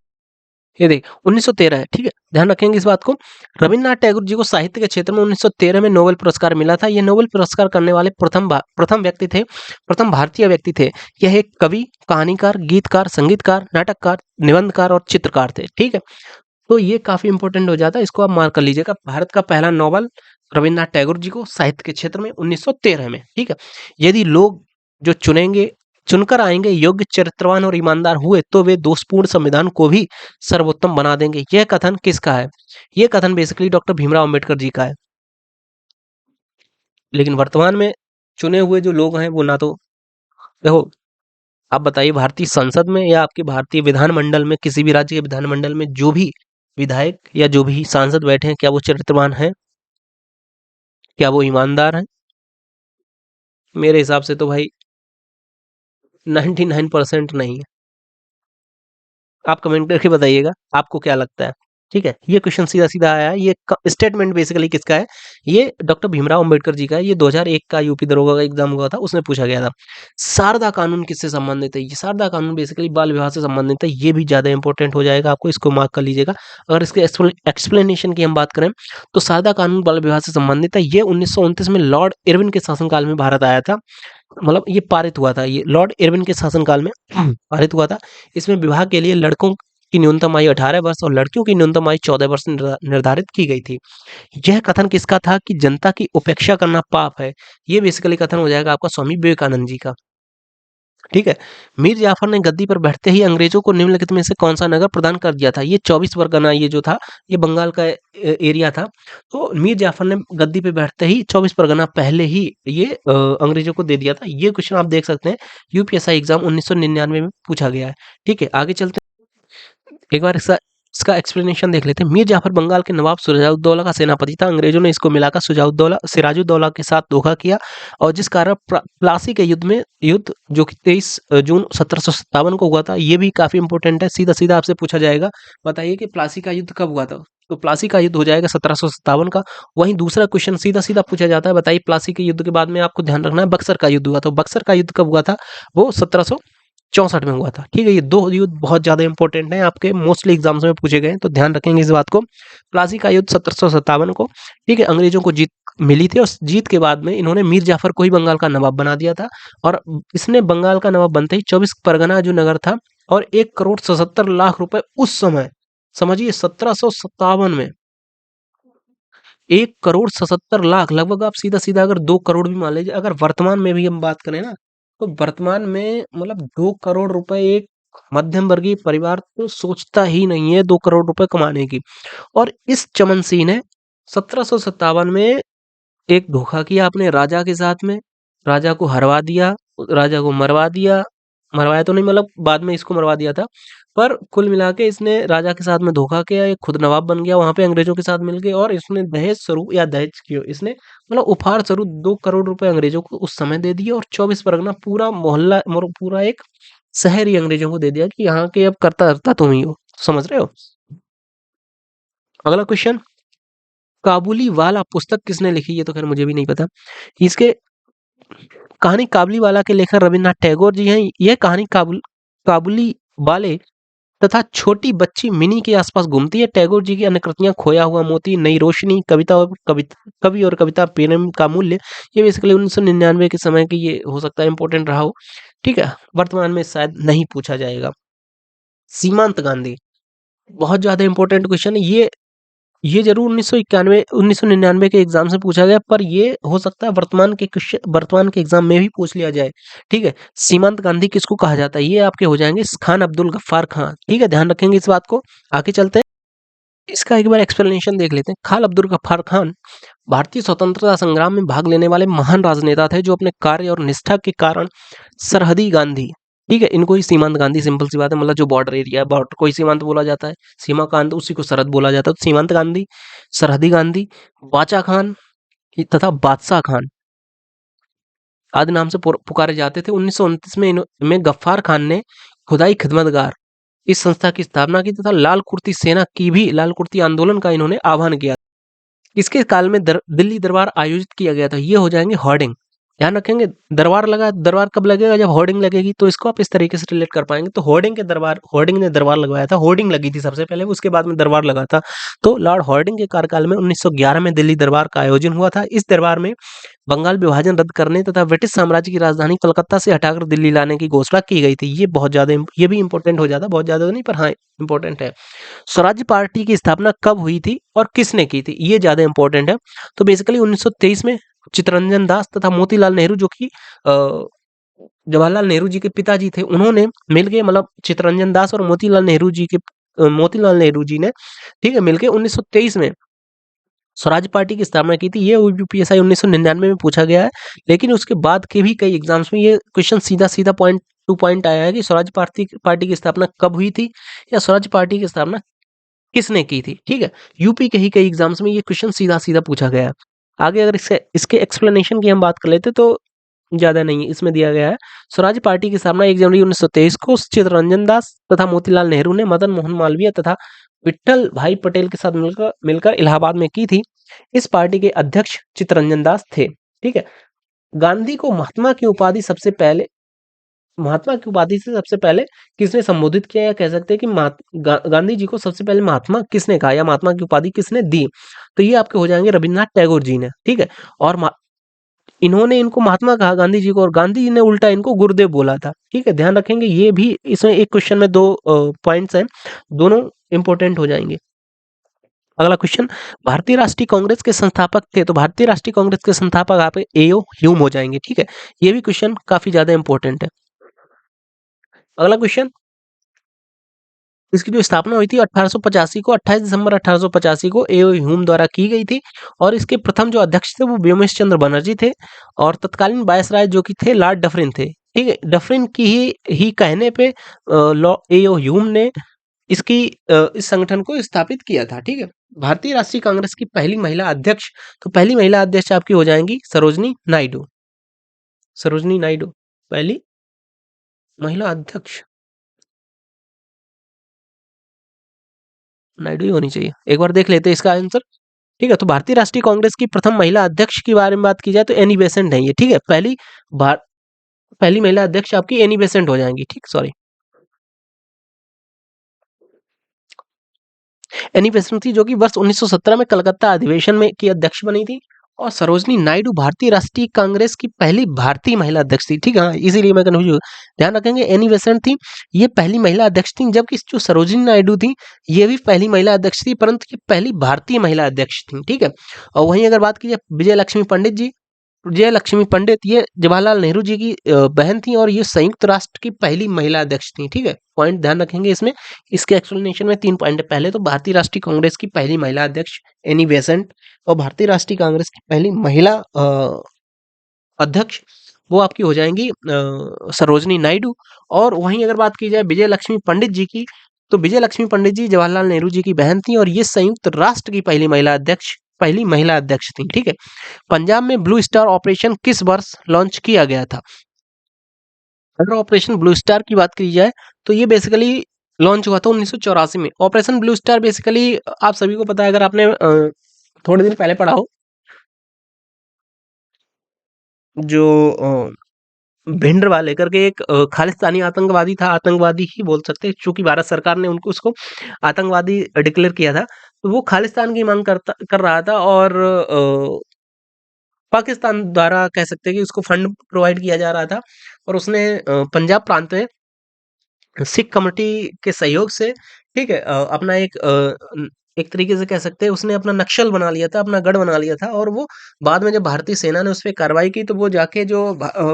ये देख 1913 है। ठीक है, ध्यान रखेंगे इस बात को। रविन्द्रनाथ टैगोर जी को साहित्य के क्षेत्र में 1913 में नोबेल पुरस्कार मिला था। ये नोबेल पुरस्कार करने वाले प्रथम व्यक्ति थे, प्रथम भारतीय व्यक्ति थे। यह एक कवि, कहानीकार, गीतकार, संगीतकार, नाटककार, निबंधकार और चित्रकार थे। ठीक है, तो ये काफी इंपॉर्टेंट हो जाता है, इसको आप मार्क कर लीजिएगा। भारत का पहला नोबेल रविन्द्रनाथ टैगोर जी को साहित्य के क्षेत्र में 1913 में, ठीक है। यदि लोग जो चुनकर आएंगे योग्य, चरित्रवान और ईमानदार हुए तो वे दोषपूर्ण संविधान को भी सर्वोत्तम बना देंगे। यह कथन किसका है? यह कथन बेसिकली डॉक्टर भीमराव अंबेडकर जी का है। लेकिन वर्तमान में चुने हुए जो लोग हैं वो ना तो, देखो आप बताइए, भारतीय संसद में या आपके भारतीय विधानमंडल में, किसी भी राज्य के विधानमंडल में जो भी विधायक या जो भी सांसद बैठे हैं, क्या वो चरित्रवान हैं? क्या वो ईमानदार हैं? मेरे हिसाब से तो भाई 99% नहीं है। आप कमेंट करके बताइएगा आपको क्या लगता है, ठीक है। ये क्वेश्चन सीधा सीधा आया है। ये स्टेटमेंट बेसिकली किसका है? ये डॉक्टर भीमराव अंबेडकर जी का है। ये 2001 का यूपी दरोगा का एग्जाम हुआ था, उसमें पूछा गया था। शारदा कानून किससे संबंधित है? ये शारदा कानून बेसिकली बाल विवाह से संबंधित है। ये भी ज्यादा इंपॉर्टेंट हो जाएगा आपको, इसको मार्क कर लीजिएगा। अगर इसके एक्सप्लेनेशन की हम बात करें तो शारदा कानून बाल विवाह से संबंधित है। ये 1929 में लॉर्ड इरविन के शासनकाल में भारत आया था, मतलब ये पारित हुआ था, ये लॉर्ड इरविन के शासनकाल में पारित हुआ था। इसमें विवाह के लिए लड़कों की न्यूनतम आयु 18 वर्ष और लड़कियों की न्यूनतम आयु 14 वर्ष निर्धारित की गई थी। यह कथन किसका था कि जनता की उपेक्षा करना पाप है? ये बेसिकली कथन हो जाएगा आपका स्वामी विवेकानंद जी का, ठीक है। मीर जाफर ने गद्दी पर बैठते ही अंग्रेजों को निम्नलिखित में से कौन सा नगर प्रदान कर दिया था? ये 24 परगना, ये जो था ये बंगाल का एरिया था। तो मीर जाफर ने गद्दी पे बैठते ही 24 परगना पहले ही ये अंग्रेजों को दे दिया था। ये क्वेश्चन आप देख सकते हैं, यूपीएससी एग्जाम 1999 में पूछा गया है, ठीक है। आगे चलते एक बार इसका एक्सप्लेनेशन देख लेते हैं। मीर जाफर बंगाल के नवाब सिराजुद्दौला का सेनापति था। अंग्रेजों ने इसको मिलाकर सिराजुद्दौला के साथ धोखा किया और जिस कारण प्लासी के युद्ध जो कि 23 जून 1757 को हुआ था। ये भी काफी इंपॉर्टेंट है, सीधा सीधा आपसे पूछा जाएगा। बताइए कि प्लासी का युद्ध कब हुआ था? तो प्लासी का युद्ध हो जाएगा 1757 का। वहीं दूसरा क्वेश्चन सीधा सीधा पूछा जाता है, बताइए प्लासी के युद्ध के बाद में आपको ध्यान रखना है बक्सर का युद्ध हुआ। तो बक्सर का युद्ध कब हुआ था? वो 1764 में हुआ था, ठीक है। ये दो युद्ध बहुत ज्यादा इंपॉर्टेंट हैं, आपके मोस्टली एग्जाम्स में पूछे गए हैं, तो ध्यान रखेंगे इस बात को। प्लासी का युद्ध 1757 को, ठीक है, अंग्रेजों को जीत मिली थी और जीत के बाद में इन्होंने मीर जाफर को ही बंगाल का नवाब बना दिया था। और इसने बंगाल का नवाब बनते ही 24 परगना जो नगर था और 1,77,00,000 रुपए उस समय, समझिए 1757 में 1,77,00,000, लगभग आप सीधा सीधा अगर 2 करोड़ भी मान लीजिए। अगर वर्तमान में भी हम बात करें ना, तो वर्तमान में मतलब 2 करोड़ रुपए एक मध्यम वर्गीय परिवार तो सोचता ही नहीं है 2 करोड़ रुपए कमाने की। और इस चमन सिंह ने 1757 में एक धोखा किया अपने राजा के साथ में, राजा को हरवा दिया, राजा को मरवा दिया, मरवाया तो नहीं, मतलब बाद में इसको मरवा दिया था। पर कुल मिला के इसने राजा के साथ में धोखा किया, ये खुद नवाब बन गया वहां पे अंग्रेजों के साथ मिलके, और इसने दहेज स्वरूप या दहेज क्यों, इसने मतलब उपहार स्वरूप 2 करोड़ रुपए अंग्रेजों को उस समय दे दिए और 24 परगना पूरा मोहल्ला पूरा एक शहर ही अंग्रेजों को दे दिया कि यहाँ के अब करता धरता तुम ही हो। समझ रहे हो? अगला क्वेश्चन, काबुली वाला पुस्तक किसने लिखी? ये तो खैर मुझे भी नहीं पता। इसके कहानी काबुली वाला के लेखक रविन्द्रनाथ टैगोर जी हैं। यह कहानी काबुली वाले तथा छोटी बच्ची मिनी के आसपास घूमती है। टैगोर जी की अन्य कृतियां खोया हुआ मोती, नई रोशनी, कवि और कविता, प्रेम का मूल्य, ये बेसिकली 1999 के समय की ये हो सकता है इंपॉर्टेंट रहा हो, ठीक है। वर्तमान में शायद नहीं पूछा जाएगा। सीमांत गांधी, बहुत ज्यादा इंपॉर्टेंट क्वेश्चन है ये जरूर 1999 के एग्जाम से पूछा गया, पर ये हो सकता है वर्तमान के एग्जाम में भी पूछ लिया जाए, ठीक है। सीमांत गांधी किसको कहा जाता है? ये आपके हो जाएंगे खान अब्दुल गफ्फार खान, ठीक है, ध्यान रखेंगे इस बात को। आगे चलते हैं, इसका एक बार एक्सप्लेनेशन देख लेते हैं। खान अब्दुल गफ्फार खान भारतीय स्वतंत्रता संग्राम में भाग लेने वाले महान राजनेता थे जो अपने कार्य और निष्ठा के कारण सरहदी गांधी, ठीक है, इनको ही सीमांत गांधी, सिंपल सी बात है, मतलब जो बॉर्डर एरिया है, बॉर्डर को ही सीमांत बोला जाता है, सीमा का अंत उसी को सरहद बोला जाता है। तो सीमांत गांधी, सरहदी गांधी, बाचा खान तथा बादशाह खान आदि नाम से पुकारे जाते थे। 1929 में गफ्फार खान ने खुदाई खिदमतगार इस संस्था की स्थापना की तथा लाल कुर्ती सेना की भी, लाल कुर्ती आंदोलन का इन्होंने आह्वान किया। इसके काल में दिल्ली दरबार आयोजित किया गया था। ये हो जाएंगे हॉर्डिंग, ध्यान रखेंगे। दरबार लगा, दरबार कब लगेगा? जब होर्डिंग लगेगी, तो इसको आप इस तरीके से रिलेट कर पाएंगे। तो होर्डिंग ने दरबार लगवाया था, होर्डिंग लगी थी सबसे पहले, उसके बाद में दरबार लगा था। तो लॉर्ड होर्डिंग के कार्यकाल में 1911 में दिल्ली दरबार का आयोजन हुआ था। इस दरबार में बंगाल विभाजन रद्द करने तथा ब्रिटिश साम्राज्य की राजधानी कलकत्ता से हटाकर दिल्ली लाने की घोषणा की गई थी। ये बहुत ज्यादा ये भी इंपॉर्टेंट हो जाता, बहुत ज्यादा तो नहीं पर हाँ इंपॉर्टेंट है। स्वराज्य पार्टी की स्थापना कब हुई थी और किसने की थी, ये ज्यादा इंपॉर्टेंट है। तो बेसिकली 1923 में चित्तरंजन दास तथा मोतीलाल नेहरू, जो कि जवाहरलाल नेहरू जी के पिताजी थे, उन्होंने मिलके, मतलब चित्तरंजन दास और मोतीलाल नेहरू जी ने, ठीक है, मिलके 1923 में स्वराज पार्टी की स्थापना की थी। ये यूपीएसआई 1999 में पूछा गया है, लेकिन उसके बाद के भी कई एग्जाम्स में ये क्वेश्चन सीधा सीधा पॉइंट टू पॉइंट आया है कि स्वराज पार्टी की स्थापना कब हुई थी या स्वराज पार्टी की स्थापना किसने की थी। ठीक है, यूपी के ही कई एग्जाम्स में ये क्वेश्चन सीधा सीधा पूछा गया है। आगे अगर इसके इसके एक्सप्लेनेशन की हम बात कर लेते तो ज्यादा नहीं है, इसमें दिया गया है। स्वराज पार्टी की स्थापना 1 जनवरी 1923 को चित्तरंजन दास तथा मोतीलाल नेहरू ने मदन मोहन मालवीय तथा विट्ठल भाई पटेल के साथ मिलकर मिलकर इलाहाबाद में की थी। इस पार्टी के अध्यक्ष चित्तरंजन दास थे। ठीक है, गांधी को महात्मा की उपाधि से सबसे पहले किसने संबोधित किया, या कह सकते हैं कि गांधी जी को सबसे पहले महात्मा किसने कहा या महात्मा की उपाधि किसने दी? तो ये आपके हो जाएंगे रविन्द्रनाथ टैगोर जी ने। ठीक है, और इन्होंने इनको महात्मा कहा गांधी जी को, और गांधी जी ने उल्टा इनको गुरुदेव बोला था। ठीक है, ध्यान रखेंगे, ये भी इसमें एक क्वेश्चन में दो पॉइंट्स हैं, दोनों इंपॉर्टेंट हो जाएंगे। अगला क्वेश्चन, भारतीय राष्ट्रीय कांग्रेस के संस्थापक थे, तो भारतीय राष्ट्रीय कांग्रेस के संस्थापक आप एओ ह्यूम हो जाएंगे। ठीक है, ये भी क्वेश्चन काफी ज्यादा इंपॉर्टेंट है। अगला क्वेश्चन, इसकी जो स्थापना हुई थी 1885 को, 28 दिसंबर 1885 को एओ ह्यूम द्वारा की गई थी, और इसके प्रथम जो अध्यक्ष थे वो व्योमेश चंद्र बनर्जी थे, और तत्कालीन वायसराय जो कि थे लॉर्ड डफरिन थे। ठीक है, डफरिन की ही कहने पे एओ ह्यूम ने इस संगठन को स्थापित किया था। ठीक है, भारतीय राष्ट्रीय कांग्रेस की पहली महिला अध्यक्ष, तो पहली महिला अध्यक्ष आपकी हो जाएंगी सरोजनी नायडू। सरोजनी नायडू पहली महिला अध्यक्ष, नायडू ही होनी चाहिए। एक बार देख लेते हैं इसका आंसर। ठीक है, तो भारतीय राष्ट्रीय कांग्रेस की प्रथम महिला अध्यक्ष के बारे में बात की जाए तो एनी बेसेंट है ये। ठीक है, पहली महिला अध्यक्ष आपकी एनी बेसेंट हो जाएंगी। ठीक, सॉरी, एनी बेसेंट थी, जो कि वर्ष 1917 में कलकत्ता अधिवेशन में की अध्यक्ष बनी थी। और सरोजनी नायडू भारतीय राष्ट्रीय कांग्रेस की पहली भारतीय महिला अध्यक्ष थी। ठीक है, हाँ, इसीलिए मैं कंफ्यूज हूँ। ध्यान रखेंगे, एनी बेसेंट थी, ये पहली महिला अध्यक्ष थी, जबकि जो सरोजनी नायडू थी ये भी पहली महिला अध्यक्ष थी, परंतु ये पहली भारतीय महिला अध्यक्ष थी। ठीक है, और वहीं अगर बात की जाए विजय लक्ष्मी पंडित जी, विजय लक्ष्मी पंडित ये जवाहरलाल नेहरू जी की बहन थी, और ये संयुक्त राष्ट्र की पहली महिला अध्यक्ष थी। ठीक है, पॉइंट ध्यान रखेंगे इसमें। इसके एक्सप्लेनेशन में 3 पॉइंट है। पहले तो भारतीय राष्ट्रीय कांग्रेस की पहली महिला अध्यक्ष एनी बेसेंट, और भारतीय राष्ट्रीय कांग्रेस की पहली महिला अध्यक्ष वो आपकी हो जाएंगी सरोजनी नायडू। और वहीं अगर बात की जाए विजय लक्ष्मी पंडित जी की, तो विजय लक्ष्मी पंडित जी जवाहरलाल नेहरू जी की बहन थी, और ये संयुक्त राष्ट्र की पहली महिला अध्यक्ष थी। ठीक है, पंजाब में ब्लू स्टार ऑपरेशन किस वर्ष लॉन्च किया गया था? अगर ऑपरेशन ब्लू स्टार की बात की जाए तो ये बेसिकली लॉन्च हुआ था 1984 में। ऑपरेशन ब्लू स्टार बेसिकली आप सभी को पता है, अगर आपने थोड़े दिन पहले पढ़ा हो, जो भिंडरवाले करके एक खालिस्तानी आतंकवादी था, आतंकवादी ही बोल सकते हैं, चूंकि भारत सरकार ने उसको आतंकवादी डिक्लेयर किया था, तो वो खालिस्तान की मांग कर रहा था, और पाकिस्तान द्वारा कह सकते हैं कि उसको फंड प्रोवाइड किया जा रहा था, और उसने पंजाब प्रांत में सिख कम्युनिटी के सहयोग से, ठीक है, अपना एक तरीके से कह सकते हैं उसने अपना नक्शल बना लिया था, अपना गढ़ बना लिया था, और वो बाद में जब भारतीय सेना ने उस पे कार्रवाई की, तो वो जाके जो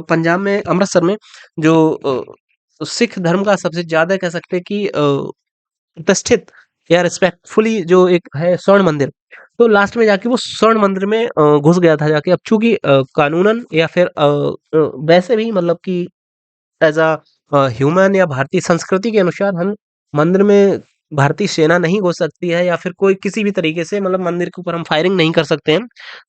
पंजाब में अमृतसर में जो सिख धर्म का सबसे ज्यादा कह सकते हैं कि प्रतिष्ठित या रिस्पेक्टफुली जो एक है स्वर्ण मंदिर, तो लास्ट में जाके वो स्वर्ण मंदिर में घुस गया था जाके। अब चूंकि कानूनन या फिर वैसे भी मतलब कि एज अ ह्यूमन या भारतीय संस्कृति के अनुसार हम मंदिर में भारतीय सेना नहीं घुस सकती है, या फिर कोई किसी भी तरीके से मतलब मंदिर के ऊपर हम फायरिंग नहीं कर सकते हैं।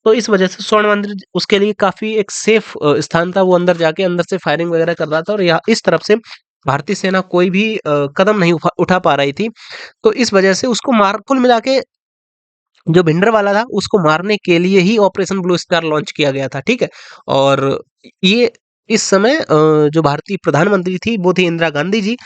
तो इस वजह से स्वर्ण मंदिर उसके लिए काफी एक सेफ स्थान था, वो अंदर जाके अंदर से फायरिंग वगैरह कर रहा था, और यहाँ इस तरफ से भारतीय सेना कोई भी कदम नहीं उठा पा रही थी। तो इस वजह से उसको मार कुल मिला के जो भिंडरवाला था उसको मारने के लिए ही ऑपरेशन ब्लू स्टार लॉन्च किया गया था, ठीक है। और ये इस समय जो भारतीय प्रधानमंत्री थी वो थी इंदिरा गांधी जी।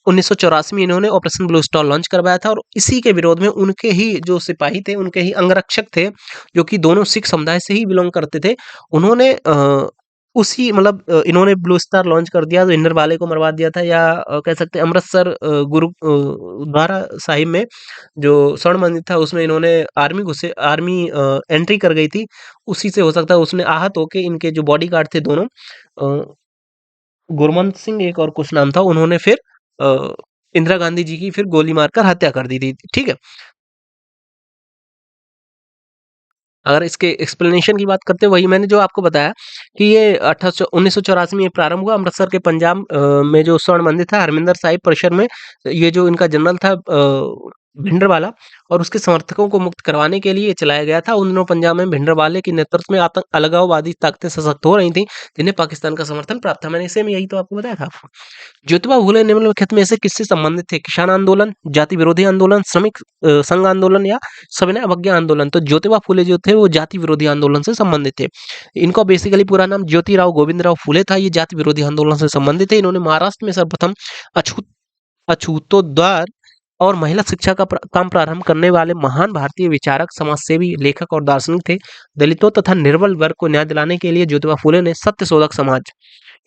1984 में इन्होंने ऑपरेशन ब्लू स्टार लॉन्च करवाया था, और इसी के विरोध में उनके ही जो सिपाही थे, उनके ही अंगरक्षक थे, जो कि दोनों सिख समुदाय से ही बिलोंग करते थे, उन्होंने उसी मतलब इन्होंने ब्लू स्टार लॉन्च कर दिया, तो भिंडरवाले को मरवा दिया था। या कह सकते हैं अमृतसर गुरुद्वारा साहिब में जो स्वर्ण मंदिर था, उसमें इन्होंने आर्मी एंट्री कर गई थी। उसी से हो सकता है उसने आहत होके इनके जो बॉडीगार्ड थे दोनों, अ, गुरमंत सिंह एक और कुछ नाम था, उन्होंने फिर अ, इंदिरा गांधी जी की फिर गोली मारकर हत्या कर दी थी, ठीक है। अगर इसके एक्सप्लेनेशन की बात करते हैं, वही मैंने जो आपको बताया कि ये 1984 में ये प्रारंभ हुआ अमृतसर के पंजाब में जो स्वर्ण मंदिर था, हरमिंदर साहिब परिसर में। ये जो इनका जनरल था भिंडरवाला, और उसके समर्थकों को मुक्त करवाने के लिए ये चलाया गया था। उन दिनों पंजाब में भिंडरवाले के नेतृत्व में आतंक अलगाववादी ताकतें सशक्त हो रही थी, जिन्हें पाकिस्तान का समर्थन प्राप्त था। मैंने इसे में यही तो आपको बताया था आपको। ज्योतिबा फुले निम्नलिखित में से किससे संबंधित थे? किसान आंदोलन, जाति विरोधी आंदोलन, श्रमिक संघ आंदोलन, या सविनय अवज्ञा आंदोलन? तो ज्योतिबा फुले जो थे वो जाति विरोधी आंदोलन से संबंधित थे। इनका बेसिकली पूरा नाम ज्योतिराव गोविंदराव फुले था। ये जाति विरोधी आंदोलन से संबंधित थे। इन्होंने महाराष्ट्र में सर्वप्रथम अछूत अछूतोद्धार और महिला शिक्षा का काम प्रारंभ करने वाले महान भारतीय विचारक, समाजसेवी, लेखक और दार्शनिक थे। दलितों तथा निर्बल वर्ग को न्याय दिलाने के लिए ज्योतिबा फुले ने सत्य शोधक समाज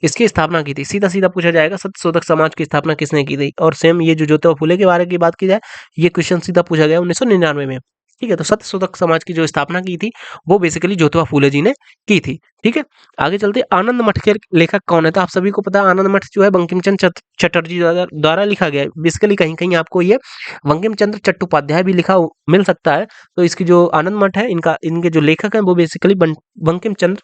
इसकी स्थापना की थी। सीधा-सीधा पूछा जाएगा, सत्य शोधक समाज की स्थापना किसने की थी? और सेम ये जो ज्योतिबा फुले के बारे की बात की जाए, ये क्वेश्चन सीधा पूछा गया 1999 में। ठीक है, तो सत्य शोधक समाज की जो स्थापना की थी, वो बेसिकली ज्योतिबा फुले जी ने की थी। ठीक है, आगे चलते हैं। आनंद मठ के लेखक कौन है? तो आप सभी को पता है आनंद मठ जो है बंकिम चंद्र चटर्जी द्वारा लिखा गया है। बेसिकली कहीं-कहीं आपको ये बंकिम चंद्र चट्टोपाध्याय भी लिखा मिल सकता है। तो इसकी जो आनंद मठ है, इनका इनके जो लेखक हैं वो बेसिकली बंकिम चंद्र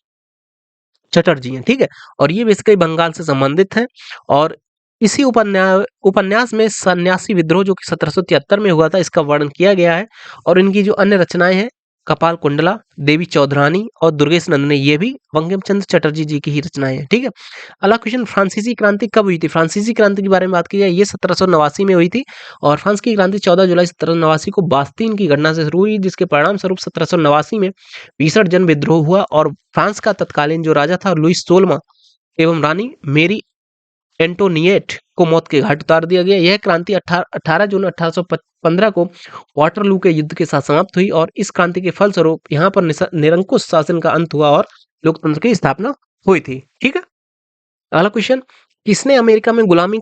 चटर्जी हैं, ठीक है? और ये बेसिकली बंगाल से संबंधित हैं। और इसी उपन्यास में सन्यासी विद्रोह जो कि 1773 में हुआ था, इसका वर्णन किया गया है। और इनकी जो अन्य रचनाएँ हैं, कपाल कुंडला, देवी चौधरानी और दुर्गेश नंदनी, ये भी बंकिम चंद्र चटर्जी जी की ही रचनाएँ हैं, ठीक है? अगला क्वेश्चन, फ्रांसीसी क्रांति कब हुई थी? फ्रांसीसी क्रांति के बारे में बात की जाए, ये 1789 में हुई थी। और फ्रांस की क्रांति 14 जुलाई 1789 को बास्तीन की घटना से शुरू हुई, जिसके परिणाम स्वरूप 1789 में भीषण जन विद्रोह हुआ, और फ्रांस का तत्कालीन जो राजा था लुईस 16वां एवं रानी मेरी एंटोनिएट को मौत के घाट उतार दिया गया। यह क्रांति 18 जून 1815 को वाटरलू के युद्ध के साथ समाप्त हुई, और इस क्रांति के फलस्वरूप यहाँ पर निरंकुश शासन का अंत हुआ और लोकतंत्र की स्थापना हुई थी। ठीक है, अगला क्वेश्चन, किसने अमेरिका में गुलामी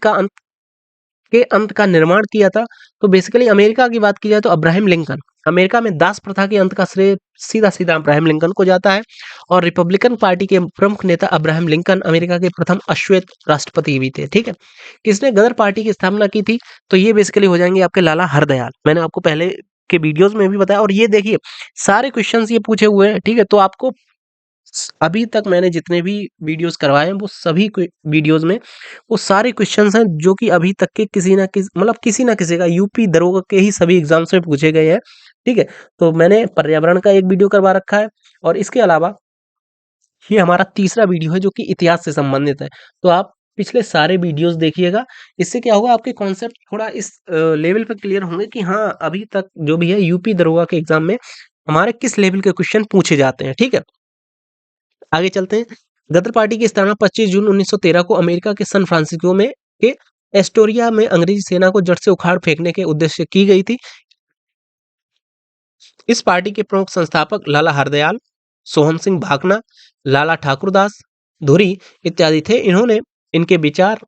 के अंत का निर्माण किया था? तो बेसिकली अमेरिका की बात की जाए तो अब्राहम लिंकन। अमेरिका में दास प्रथा के अंत का श्रेय सीधा-सीधा अब्राहम लिंकन को जाता है। और रिपब्लिकन पार्टी के प्रमुख नेता अब्राहम लिंकन अमेरिका के प्रथम अश्वेत राष्ट्रपति भी थे, ठीक है? किसने गदर पार्टी की स्थापना की थी? तो ये बेसिकली हो जाएंगे आपके लाला हरदयाल। मैंने आपको पहले के वीडियोस में भी बताया। और ये देखिए सारे क्वेश्चंस ये पूछे हुए हैं, ठीक है? तो आपको अभी तक मैंने जितने भी वीडियोस करवाए हैं, वो सभी वीडियोस में वो सारे क्वेश्चंस हैं जो कि अभी तक के किसी ना किसी का यूपी दरोगा के ही सभी एग्जाम्स में पूछे गए हैं, ठीक है? तो मैंने पर्यावरण का एक वीडियो करवा रखा है, और इसके अलावा ये हमारा तीसरा वीडियो है जो कि इतिहास से संबंधित है। तो आप पिछले सारे वीडियोस देखिएगा। इससे क्या होगा, आपके कॉन्सेप्ट थोड़ा इस लेवल पे क्लियर होंगे कि हाँ, अभी तक जो भी है यूपी दरोगा के एग्जाम में हमारे किस लेवल के क्वेश्चन पूछे जाते हैं, ठीक है? आगे चलते हैं। गदर पार्टी की स्थापना 25 जून 1913 को अमेरिका के सैन फ्रांसिस्को में के एस्टोरिया में अंग्रेजी सेना को जड़ से उखाड़ फेंकने के उद्देश्य से की गई थी। इस पार्टी के प्रमुख संस्थापक लाला हरदयाल, सोहन सिंह भाकना, लाला ठाकुरदास धुरी इत्यादि थे। इन्होंने इनके विचार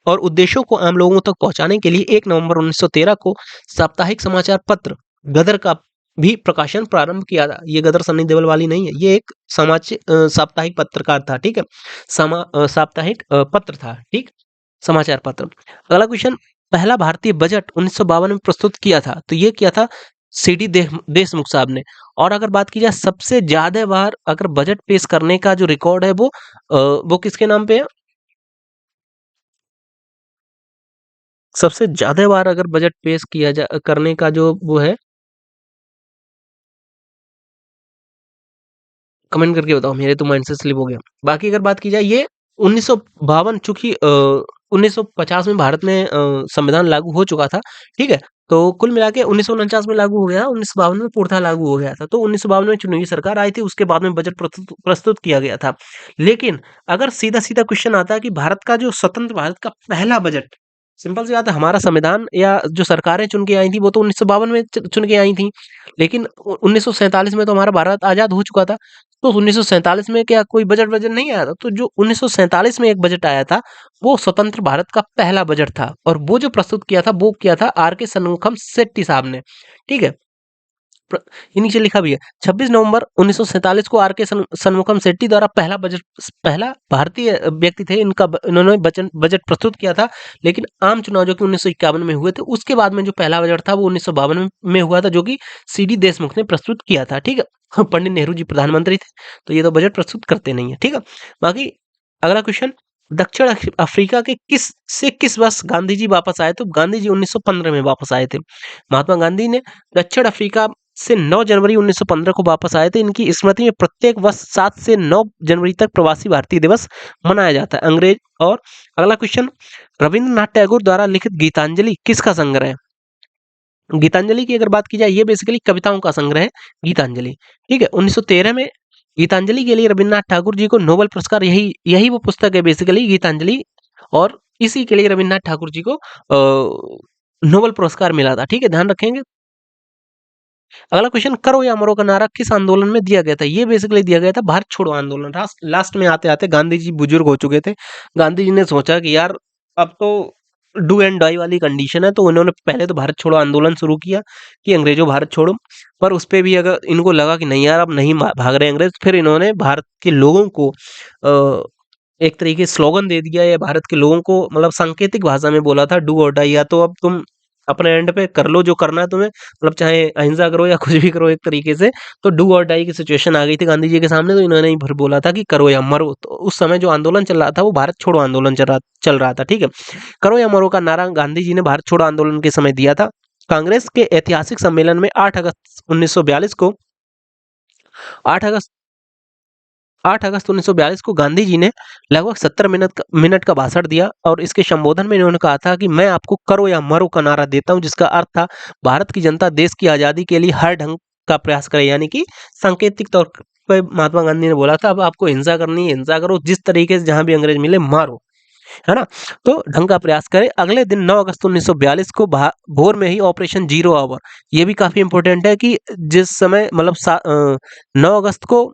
और उद्देश्यों को आम लोगों तक पहुंचाने के लिए 1 नवंबर 1913 को साप्ताहिक समाचार पत्र गदर का भी प्रकाशन प्रारंभ किया था। ये गदर सन्नी देओल वाली नहीं है, ये एक साप्ताहिक पत्रकार था, ठीक है? साप्ताहिक पत्र था, ठीक? समाचार पत्र। अगला क्वेश्चन, पहला भारतीय बजट 1952 में प्रस्तुत किया था, तो ये किया था सीडी देशमुख साहब ने। और अगर बात की जाए सबसे ज्यादा बार अगर बजट पेश करने का जो रिकॉर्ड है, वो किसके नाम पे है? सबसे ज्यादा बार अगर बजट पेश किया जा करने का जो वो है, कमेंट करके बताओ, मेरे तो माइंड से स्लिप हो गया। बाकी अगर बात की जाए ये 1952, चूंकि 1950 में भारत में संविधान लागू हो चुका था, ठीक है? तो कुल मिला के 1949 में लागू हो गया, 1952 में पूर्णतः लागू हो गया था। तो 1952 में चुनी हुई सरकार आई थी, उसके बाद में बजट प्रस्तुत प्रस्तुत किया गया था। लेकिन अगर सीधा-सीधा क्वेश्चन आता है कि भारत का जो स्वतंत्र भारत का पहला बजट, सिंपल सी बात है, हमारा संविधान या जो सरकारें चुन के आई थी, वो तो 1952 में च चुन के आई थी। लेकिन 1947 में तो हमारा भारत आज़ाद हो चुका था। तो 1947 में क्या कोई बजट-वजट नहीं आया था? तो जो 1947 में एक बजट आया था, वो स्वतंत्र भारत का पहला बजट था और वो जो प्रस्तुत किया था, वो किया था आर के शनमुखम शेट्टी साहब ने, ठीक है? प्र ये नीचे लिखा भी है, 26 नवंबर 1947 को आर के शनमुखम शेट्टी द्वारा पहला भारतीय व्यक्ति थे, इन्होंने बजट प्रस्तुत किया था। लेकिन आम चुनाव जो कि 1951 में हुए थे, उसके बाद में जो पहला बजट था, वो 1952 में हुआ था, जो कि सीडी देशमुख ने प्रस्तुत किया था, ठीक है? पंडित नेहरू जी प्रधानमंत्री थे, तो ये तो बजट प्रस्तुत करते नहीं है, ठीक है? बाकी अगला क्वेश्चन, दक्षिण अफ्रीका के किस वर्ष गांधी जी वापस आए? तो गांधी जी 1915 में वापस आए थे। महात्मा गांधी ने दक्षिण अफ्रीका से 9 जनवरी 1915 को वापस आए थे। इनकी स्मृति में प्रत्येक वर्ष 7 से 9 जनवरी तक प्रवासी भारतीय दिवस मनाया जाता है। अंग्रेज और अगला क्वेश्चन, रविंद्रनाथ टैगोर द्वारा लिखित गीतांजलि किसका संग्रह है? गीतांजलि की अगर बात की जाए, ये बेसिकली कविताओं का संग्रह है गीतांजलि, ठीक है? 1913 में गीतांजलि के लिए रविन्द्रनाथ ठाकुर जी को नोबेल पुरस्कार, यही यही वो पुस्तक है बेसिकली गीतांजलि, और इसी के लिए रविन्द्रनाथ ठाकुर जी को नोबेल पुरस्कार मिला था, ठीक है? ध्यान रखेंगे। अगला क्वेश्चन, करो या मरो का नारा किस आंदोलन में दिया गया था? ये बेसिकली दिया गया था भारत छोड़ो आंदोलन। लास्ट में आते-आते गांधी जी बुजुर्ग हो चुके थे। गांधी जी ने सोचा कि यार अब तो डू एंड डाई वाली कंडीशन है, तो उन्होंने पहले तो भारत छोड़ो आंदोलन शुरू किया कि अंग्रेजों भारत छोड़ो, पर उस पे भी अगर इनको लगा कि नहीं यार अब नहीं भाग रहे अंग्रेज, फिर इन्होंने भारत के लोगों को एक तरीके से स्लोगन दे दिया, या भारत के लोगों को मतलब सांकेतिक भाषा में बोला था, डू और डाई, या तो अब तुम अपने एंड पे कर लो जो करना है तुम्हें, मतलब चाहे अहिंसा करो या कुछ भी करो एक तरीके से। तो डू और डाई की सिचुएशन आ गई थी गांधी जी के सामने, तो इन्होंने ही फिर बोला था कि करो या मरो। तो उस समय जो आंदोलन चल रहा था, वो भारत छोड़ो आंदोलन चल रहा था, ठीक है? करो या मरो का नारा गांधी जी ने भारत छोड़ो आंदोलन के समय दिया था। कांग्रेस के ऐतिहासिक सम्मेलन में 8 अगस्त 8 अगस्त 1942 को गांधी जी ने लगभग 70 मिनट का भाषण दिया, और इसके संबोधन में इन्होंने कहा था कि मैं आपको करो या मरो का नारा देता हूं, जिसका अर्थ था भारत की जनता देश की आजादी के लिए हर ढंग का प्रयास करे, यानी कि सांकेतिक तौर पर महात्मा गांधी ने बोला था अब आपको हिंसा करनी है, हिंसा करो, जिस तरीके से जहां भी अंग्रेज मिले मारो, है ना? तो ढंग का प्रयास करे। अगले दिन 9 अगस्त 1942 को भोर में ही ऑपरेशन जीरो आवर, ये भी काफी इंपॉर्टेंट है कि जिस समय मतलब 9 अगस्त को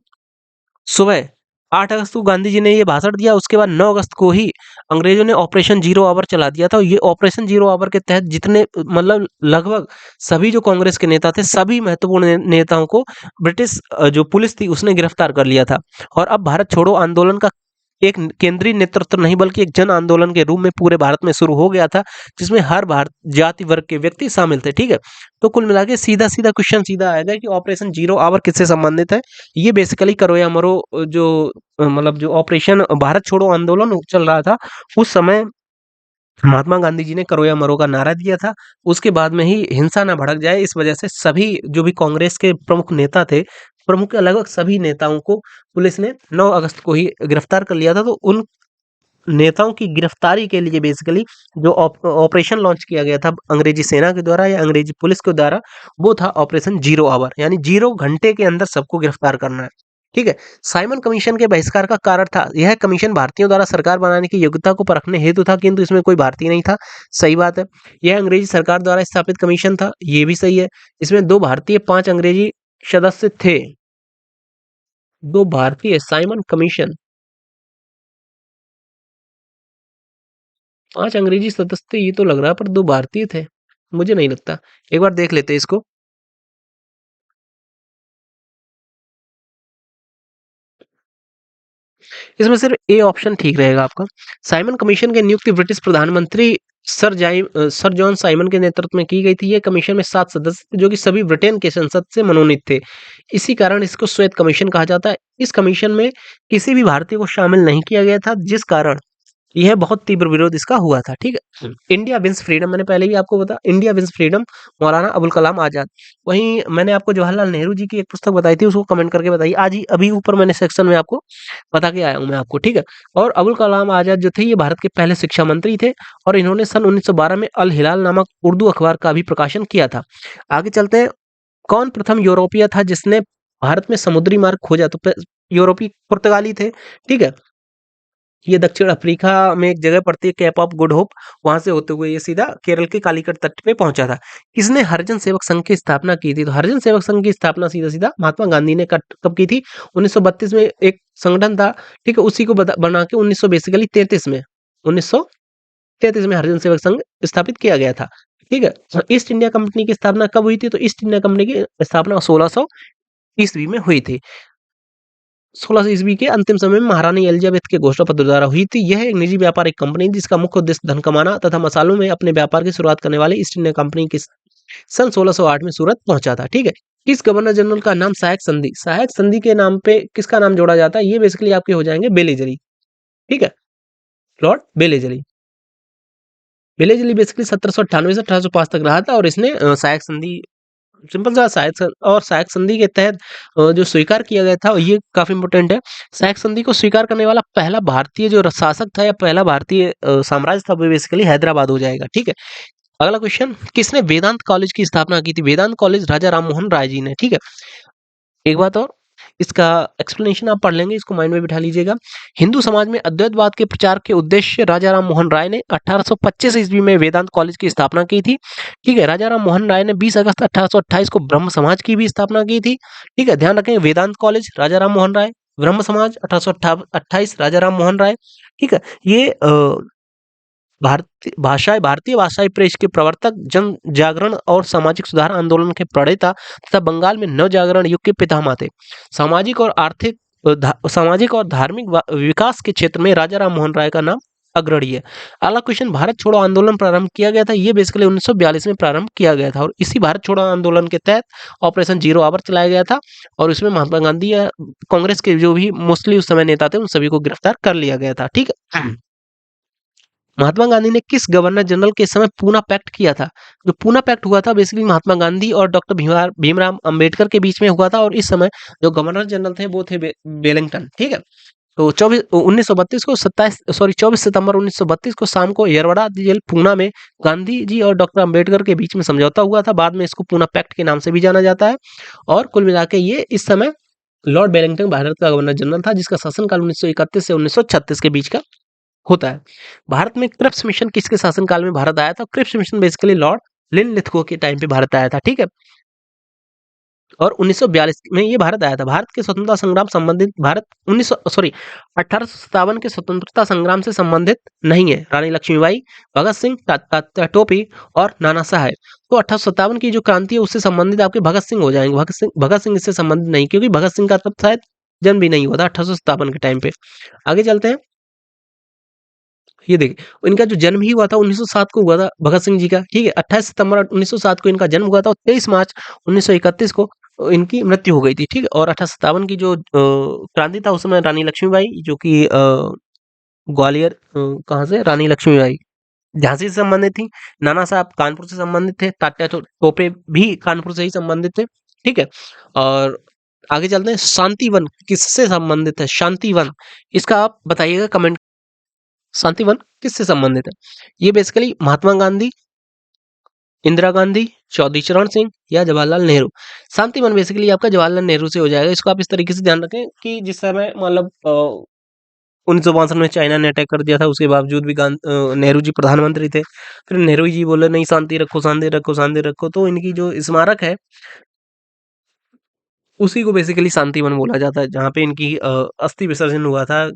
सुबह 8 अगस्त को गांधी जी ने ये भाषण दिया, उसके बाद 9 अगस्त को ही अंग्रेजों ने ऑपरेशन जीरो आवर चला दिया था। ये ऑपरेशन जीरो आवर के तहत जितने मतलब लगभग सभी जो कांग्रेस के नेता थे, सभी महत्वपूर्ण नेताओं को ब्रिटिश जो पुलिस थी उसने गिरफ्तार कर लिया था। और अब भारत छोड़ो आंदोलन का एक केंद्रीय नेतृत्व नहीं बल्कि एक जन आंदोलन के रूप में पूरे भारत में शुरू हो गया था, जिसमें हर भारत जाति वर्ग के व्यक्ति शामिल थे, ठीक है? तो कुल मिला के सीधा-सीधा क्वेश्चन सीधा आएगा कि ऑपरेशन जीरो आवर किससे संबंधित है? ये बेसिकली करो या मरो जो मतलब जो ऑपरेशन भारत छोड़ो आंदोलन चल रहा था, उस समय महात्मा गांधी जी ने करो या मरो का नारा दिया था। उसके बाद में ही हिंसा ना भड़क जाए, इस वजह से सभी जो भी कांग्रेस के प्रमुख नेता थे, प्रमुख लगभग सभी नेताओं को पुलिस ने 9 अगस्त को ही गिरफ्तार कर लिया था। तो उन नेताओं की गिरफ्तारी के लिए बेसिकली जो ऑपरेशन लॉन्च किया गया था अंग्रेजी सेना के द्वारा या अंग्रेजी पुलिस के द्वारा, वो था ऑपरेशन जीरो आवर, यानी 0 घंटे के अंदर सबको गिरफ्तार करना है, ठीक है? साइमन कमीशन के बहिष्कार का कारण था, यह कमीशन भारतीयों द्वारा सरकार बनाने की योग्यता को परखने हेतु था, किंतु इसमें कोई भारतीय नहीं था, सही बात है। यह अंग्रेजी सरकार द्वारा स्थापित कमीशन था, ये भी सही है। इसमें 2 भारतीय 5 अंग्रेजी सदस्य थे, 2 भारतीय साइमन कमीशन, 5 अंग्रेजी सदस्य थे, ये तो लग रहा है, पर 2 भारतीय थे, मुझे नहीं लगता। एक बार देख लेते हैं इसको। इसमें सिर्फ ए ऑप्शन ठीक रहेगा आपका। साइमन कमीशन की नियुक्ति ब्रिटिश प्रधानमंत्री सर जॉन साइमन के नेतृत्व में की गई थी। ये कमीशन में 7 सदस्य थे, जो कि सभी ब्रिटेन के संसद से मनोनीत थे। इसी कारण इसको श्वेत कमीशन कहा जाता है। इस कमीशन में किसी भी भारतीय को शामिल नहीं किया गया था, जिस कारण यह बहुत तीव्र विरोध इसका हुआ था। ठीक है, इंडिया विंस फ्रीडम, मैंने पहले ही आपको बता, India wins freedom, Maulana Abul Kalam Azad. वहीं मैंने आपको जवाहरलाल नेहरू जी की एक पुस्तक बताई थी, उसको कमेंट करके बताइए। आज ही अभी ऊपर मैंने सेक्शन में आपको बता के आया हूं मैं आपको। ठीक है, और अबुल कलाम आजाद जो थे ये भारत के पहले शिक्षा मंत्री थे और इन्होंने सन 1912 में अल हिलाल नामक उर्दू अखबार का भी प्रकाशन किया था। आगे चलते हैं, कौन प्रथम यूरोपीय था जिसने भारत में समुद्री मार्ग खोजा? तो यूरोपी पुर्तगाली थे। ठीक है, ये दक्षिण अफ्रीका में एक जगह पड़ती है, केप ऑफ गुड होप, वहां से होते हुए ये सीधा केरल के कालीकट तट पे पहुंचा था। किसने हरिजन सेवक संघ की स्थापना की थी? तो हरिजन सेवक संघ की स्थापना सीधा सीधा महात्मा गांधी ने कब की थी? 1932 में एक संगठन था। ठीक है, उसी को बना के 1900 बेसिकली 33 में 1933 में हरिजन सेवक संघ स्थापित किया गया था। ठीक है, ईस्ट इंडिया कंपनी की स्थापना कब हुई थी? तो ईस्ट इंडिया कंपनी की स्थापना 1600 ईस्वी में हुई थी। 1600 ईस्वी के अंतिम समय में महारानी एलिजाबेथ के घोषणा पत्र द्वारा हुई थी। यह एक निजी व्यापारिक कंपनी जिसका मुख्य उद्देश्य धन कमाना तथा मसालों में अपने व्यापार की शुरुआत करने वाली ईस्ट इंडिया कंपनी की सन 1608 में सूरत पहुंचा था। ठीक है, किस गवर्नर जनरल का नाम सहायक संधि? सहायक संधि के नाम पे किसका नाम जोड़ा जाता है? ये बेसिकली आपके हो जाएंगे बेलेजली। ठीक है, लॉर्ड बेलेजली। बेलेजली बेसिकली 1798 से 1805 तक रहा था और इसने सहायक संधि, सिंपल सा सहायक संधि के तहत जो स्वीकार किया गया था, ये काफी इंपॉर्टेंट है। सहायक संधि को स्वीकार करने वाला पहला भारतीय जो शासक था या पहला भारतीय साम्राज्य था, वो बेसिकली हैदराबाद हो जाएगा। ठीक है, अगला क्वेश्चन, किसने वेदांत कॉलेज की स्थापना की थी? वेदांत कॉलेज राजा राम मोहन राय जी ने। ठीक है, एक बात और, इसका एक्सप्लेनेशन आप पढ़ लेंगे, इसको माइंड में बिठा लीजिएगा। हिंदू समाज में अद्वैतवाद के प्रचार के उद्देश्य राजा राम मोहन राय ने 1825 ईस्वी में वेदांत कॉलेज की स्थापना की थी। ठीक है, राजा राम मोहन राय ने 20 अगस्त 1828 को ब्रह्म समाज की भी स्थापना की थी। ठीक है, ध्यान रखें, वेदांत कॉलेज राजा राम मोहन राय, ब्रह्म समाज 1828 राजा राम मोहन राय। ठीक है, ये भारतीय भाषाई प्रेस के प्रवर्तक, जन जागरण और सामाजिक सुधार आंदोलन के प्रणेता तथा बंगाल में नव जागरण युग के पितामह थे। सामाजिक और धार्मिक विकास के क्षेत्र में राजा राम मोहन राय का नाम अग्रणी है। अगला क्वेश्चन, भारत छोड़ो आंदोलन प्रारंभ किया गया था? ये बेसिकली 1942 में प्रारंभ किया गया था और इसी भारत छोड़ो आंदोलन के तहत ऑपरेशन जीरो आवर चलाया गया था और इसमें महात्मा गांधी या कांग्रेस के जो भी मोस्टली उस समय नेता थे उन सभी को गिरफ्तार कर लिया गया था। ठीक है, महात्मा गांधी ने किस गवर्नर जनरल के समय पूना पैक्ट किया था? जो पूना पैक्ट हुआ था बेसिकली महात्मा गांधी और डॉक्टर भीमराव अंबेडकर के बीच में हुआ था और इस समय जो गवर्नर जनरल थे वो थे वेलिंगटन। ठीक है, तो 24 सितंबर 1932 को शाम को यरवड़ा जेल पूना में गांधी जी और डॉक्टर अंबेडकर के बीच में समझौता हुआ था। बाद में इसको पूना पैक्ट के नाम से भी जाना जाता है और कुल मिला के ये इस समय लॉर्ड वेलिंगटन भारत का गवर्नर जनरल था जिसका शासनकाल 1931 से 1936 के बीच का होता है। भारत में क्रिप्स मिशन किसके शासनकाल में भारत आया था? Cripps mission basically lord Linlithgow के टाइम पे भारत आया था। ठीक है, और 1942 में ये भारत आया था। भारत के स्वतंत्रता संग्राम संबंधित 1857 के स्वतंत्रता संग्राम से संबंधित नहीं है रानी लक्ष्मीबाई, भगत सिंह, टोपी और नाना साहेब। तो 1857 की जो क्रांति है उससे संबंधित आपके भगत सिंह हो जाएंगे। भगत सिंह इससे संबंधित नहीं, क्योंकि भगत सिंह का तब शायद जन्म भी नहीं हुआ था 1857 के टाइम पे। आगे चलते हैं, ये देखिए इनका जो जन्म ही हुआ था 1907 को हुआ था भगत सिंह जी का। ठीक है, 28 सितंबर 1907 को इनका जन्म हुआ था और 23 मार्च 1931 को इनकी मृत्यु हो गई थी। ठीक है, और 1857 की जो क्रांति था उस समय रानी लक्ष्मीबाई जो कि ग्वालियर कहाँ से, रानी लक्ष्मीबाई झांसी से संबंधित थी। नाना साहब कानपुर से संबंधित थे। तात्या टोपे भी कानपुर से ही संबंधित थे। ठीक है, और आगे चलते हैं, शांतिवन किससे संबंधित है? शांतिवन, इसका आप बताइएगा कमेंट। शांतिवन किससे संबंधित है? ये बेसिकली महात्मा गांधी, इंदिरा गांधी, चौधरी चरण सिंह या जवाहरलाल नेहरू। शांतिवन बेसिकली आपका जवाहरलाल नेहरू से हो जाएगा। इसको आप इस तरीके से ध्यान रखें कि जिस समय मतलब 1962 में चाइना ने अटैक कर दिया था उसके बावजूद भी नेहरू जी प्रधानमंत्री थे। फिर नेहरू जी बोले नहीं, शांति रखो, शांति रखो, शांति रखो, तो इनकी जो स्मारक है उसी को बेसिकली शांतिवन बोला जाता है, जहाँ पे इनकी अस्थि विसर्जन हुआ था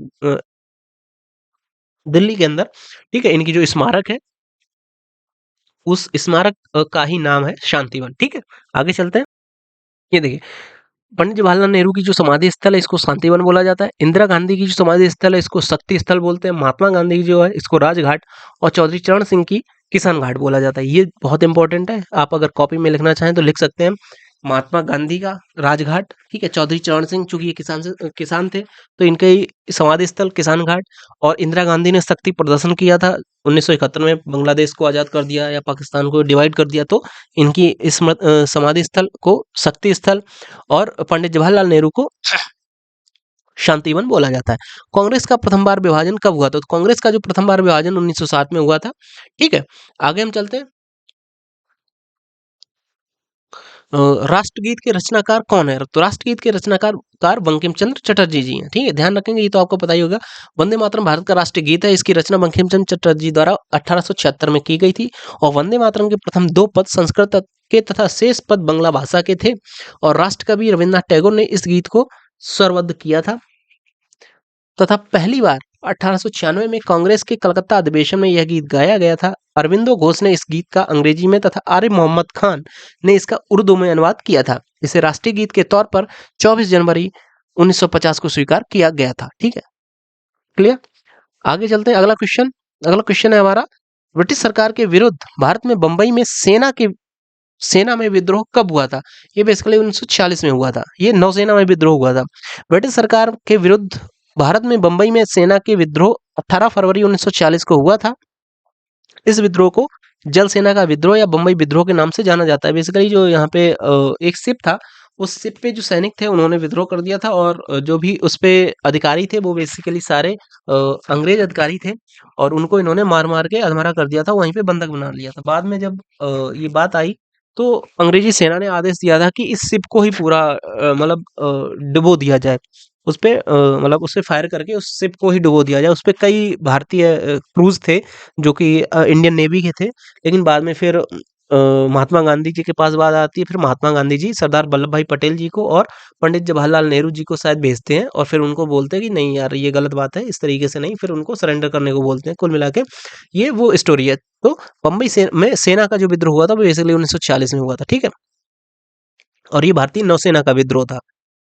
दिल्ली के अंदर। ठीक है, इनकी जो स्मारक है उस स्मारक का ही नाम है शांतिवन। ठीक है, आगे चलते हैं। ये देखिए, पंडित जवाहरलाल नेहरू की जो समाधि स्थल है इसको शांतिवन बोला जाता है। इंदिरा गांधी की जो समाधि स्थल है इसको शक्ति स्थल बोलते हैं। महात्मा गांधी की जो है इसको राजघाट और चौधरी चरण सिंह की किसान घाट बोला जाता है। ये बहुत इंपॉर्टेंट है, आप अगर कॉपी में लिखना चाहें तो लिख सकते हैं। महात्मा गांधी का राजघाट, ठीक है, चौधरी चरण सिंह चूंकि ये किसान थे तो इनके ही समाधि स्थल किसान घाट। और इंदिरा गांधी ने शक्ति प्रदर्शन किया था 1971 में, बांग्लादेश को आजाद कर दिया या पाकिस्तान को डिवाइड कर दिया, तो इनकी इस समाधि स्थल को शक्ति स्थल। और पंडित जवाहरलाल नेहरू को शांतिवन बोला जाता है। कांग्रेस का प्रथम बार विभाजन कब हुआ था? तो कांग्रेस का जो प्रथम बार विभाजन 1907 में हुआ था। ठीक है, आगे हम चलते हैं। राष्ट्रगीत के रचनाकार कौन है? तो राष्ट्रगीत के रचनाकार बंकिम चंद्र चटर्जी जी हैं। ठीक है, ध्यान रखेंगे, ये तो आपको पता ही होगा। वंदे मातरम भारत का राष्ट्रीय गीत है। इसकी रचना बंकिम चंद्र चटर्जी द्वारा 1876 में की गई थी। और वंदे मातरम के प्रथम 2 पद संस्कृत के तथा शेष पद बांग्ला भाषा के थे। और राष्ट्रकवि रविन्द्रनाथ टैगोर ने इस गीत को स्वरबद्ध किया था तथा पहली बार 1896 में कांग्रेस के कलकत्ता अधिवेशन में यह गीत गाया गया था। अरविंदो घोष ने इस गीत का अंग्रेजी में तथा आरिफ मोहम्मद खान ने इसका उर्दू में अनुवाद किया था। इसे राष्ट्रीय गीत के तौर पर 24 जनवरी 1950 को स्वीकार किया गया था। ठीक है, क्लियर। आगे चलते हैं, अगला क्वेश्चन है हमारा, ब्रिटिश सरकार के विरुद्ध भारत में बंबई में सेना में विद्रोह कब हुआ था? ये बेसिकली 1946 में हुआ था। ये नौसेना में विद्रोह हुआ था। ब्रिटिश सरकार के विरुद्ध भारत में बंबई में सेना के विद्रोह 18 फरवरी 1940 को हुआ था। इस विद्रोह को जल सेना का विद्रोह या बंबई विद्रोह के नाम से जाना जाता है। बेसिकली जो यहाँ पे एक शिप था, उस शिप पे जो सैनिक थे उन्होंने विद्रोह कर दिया था। और जो भी उस पे अधिकारी थे वो बेसिकली सारे अंग्रेज अधिकारी थे। और उनको इन्होंने मार मार के अधमरा कर दिया था, वहीं पे बंधक बना लिया था। बाद में जब ये बात आई तो अंग्रेजी सेना ने आदेश दिया था कि इस शिप को ही पूरा मतलब डुबो दिया जाए। उस पे मतलब उससे फायर करके उस शिप को ही डुबो दिया जाए। उस पे कई भारतीय क्रूज थे जो कि इंडियन नेवी के थे। लेकिन बाद में फिर महात्मा गांधी जी के पास बात आती है। फिर महात्मा गांधी जी सरदार वल्लभ भाई पटेल जी को और पंडित जवाहरलाल नेहरू जी को शायद भेजते हैं। और फिर उनको बोलते हैं कि नहीं यार ये गलत बात है, इस तरीके से नहीं। फिर उनको सरेंडर करने को बोलते हैं। कुल मिला के ये वो स्टोरी है। तो बम्बई में सेना का जो विद्रोह हुआ था वो बेसिकली 1940 में हुआ था। ठीक है, और ये भारतीय नौसेना का विद्रोह था।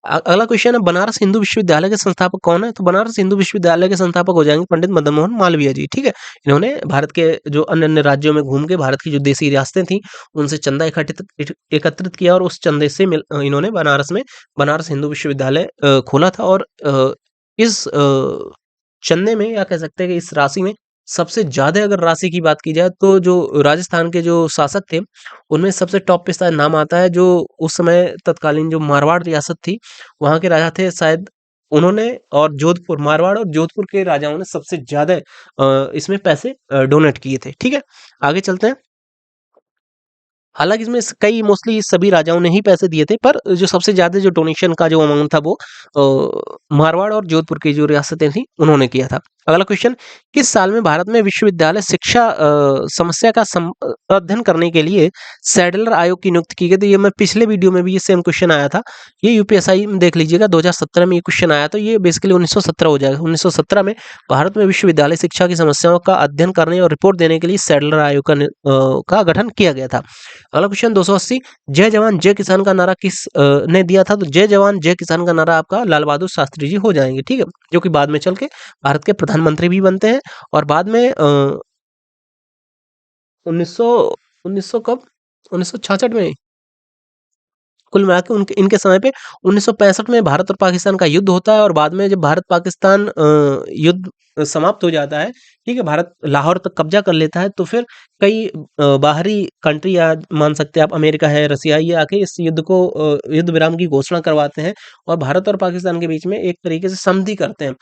अगला क्वेश्चन है, बनारस हिंदू विश्वविद्यालय के संस्थापक कौन है? तो बनारस हिंदू विश्वविद्यालय के संस्थापक हो जाएंगे पंडित मदन मोहन मालवीय जी। ठीक है, इन्होंने भारत के जो अन्य अन्य राज्यों में घूम के भारत की जो देसी रियासतें थी उनसे चंदा एकत्रित किया और उस चंदे से इन्होंने बनारस में बनारस हिंदू विश्वविद्यालय खोला था। और इस चंदे में या कह सकते हैं कि इस राशि में सबसे ज्यादा अगर राशि की बात की जाए तो जो राजस्थान के जो शासक थे उनमें सबसे टॉप पे शायद नाम आता है, जो उस समय तत्कालीन जो मारवाड़ रियासत थी वहाँ के राजा थे शायद, उन्होंने और जोधपुर, मारवाड़ और जोधपुर के राजाओं ने सबसे ज्यादा इसमें पैसे डोनेट किए थे। ठीक है, आगे चलते हैं। हालांकि इसमें कई मोस्टली सभी राजाओं ने ही पैसे दिए थे, पर जो सबसे ज्यादा जो डोनेशन का जो अमाउंट था वो मारवाड़ और जोधपुर की जो रियासतें थी उन्होंने किया था। अगला क्वेश्चन, किस साल में भारत में विश्वविद्यालय शिक्षा समस्या का अध्ययन करने के लिए सैडलर आयोग की नियुक्ति की गई? तो ये मैं पिछले वीडियो में भी ये सेम क्वेश्चन आया था। ये यूपीएसआई में देख लीजिएगा 2017 में ये क्वेश्चन आया। तो ये बेसिकली 1917 हो जाएगा। 1917 में भारत में विश्वविद्यालय शिक्षा की समस्याओं का अध्ययन करने और रिपोर्ट देने के लिए सैडलर आयोग का गठन किया गया था। अगला क्वेश्चन 280, जय जवान जय किसान का नारा किस ने दिया था? तो जय जवान जय किसान का नारा आपका लाल बहादुर शास्त्री जी हो जाएंगे। ठीक है, जो कि बाद में चल के भारत के प्रधानमंत्री भी बनते हैं। और बाद में 1900 कब, 1966 में कुल मिला के उनके इनके समय पे 1965 में भारत और पाकिस्तान का युद्ध होता है। और बाद में जब भारत पाकिस्तान युद्ध समाप्त हो जाता है, ठीक है, भारत लाहौर तक कब्जा कर लेता है, तो फिर कई बाहरी कंट्री या मान सकते हैं आप अमेरिका है, रसिया, ये आके इस युद्ध को युद्ध विराम की घोषणा करवाते हैं और भारत और पाकिस्तान के बीच में एक तरीके से संधि करते हैं।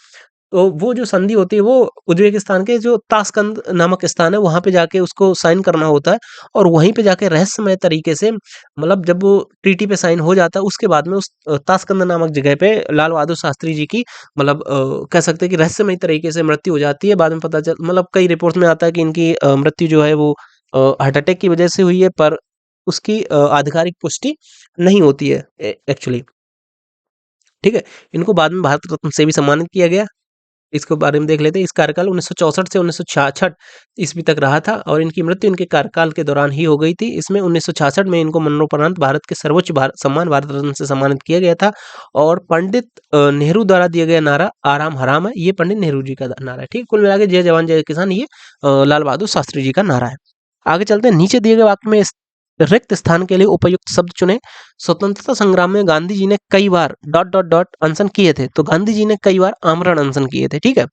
तो वो जो संधि होती है वो उज्बेकिस्तान के जो ताशकंद नामक स्थान है वहाँ पे जाके उसको साइन करना होता है। और वहीं पे जाके रहस्यमय तरीके से मतलब जब वो ट्रीटी पे साइन हो जाता है उसके बाद में उस ताशकंद नामक जगह पे लाल बहादुर शास्त्री जी की मतलब कह सकते हैं कि रहस्यमय तरीके से मृत्यु हो जाती है। बाद में पता चल मतलब कई रिपोर्ट में आता है कि इनकी मृत्यु जो है वो हार्ट अटैक की वजह से हुई है, पर उसकी आधिकारिक पुष्टि नहीं होती है एक्चुअली। ठीक है, इनको बाद में भारत रत्न से भी सम्मानित किया गया। इसके बारे में देख लेते हैं। इस कार्यकाल 1964 से 1966 ईस्वी तक रहा था और इनकी मृत्यु इनके कार्यकाल के दौरान ही हो गई थी। इसमें 1966 में इनको मरणोपरांत भारत के सर्वोच्च सम्मान भारत रत्न से सम्मानित किया गया था। और पंडित नेहरू द्वारा दिया गया नारा आराम हराम है, ये पंडित नेहरू जी का नारा है। ठीक, कुल मिला के जय जवान जय किसान ये लाल बहादुर शास्त्री जी का नारा है। आगे चलते हैं, नीचे दिए गए वाक्य में रिक्त स्थान के लिए उपयुक्त शब्द चुनें। स्वतंत्रता संग्राम में गांधी जी ने कई बार डॉट डॉट डॉट अनशन किए थे, तो गांधी जी ने कई बार आमरण अनशन किए थे। ठीक है।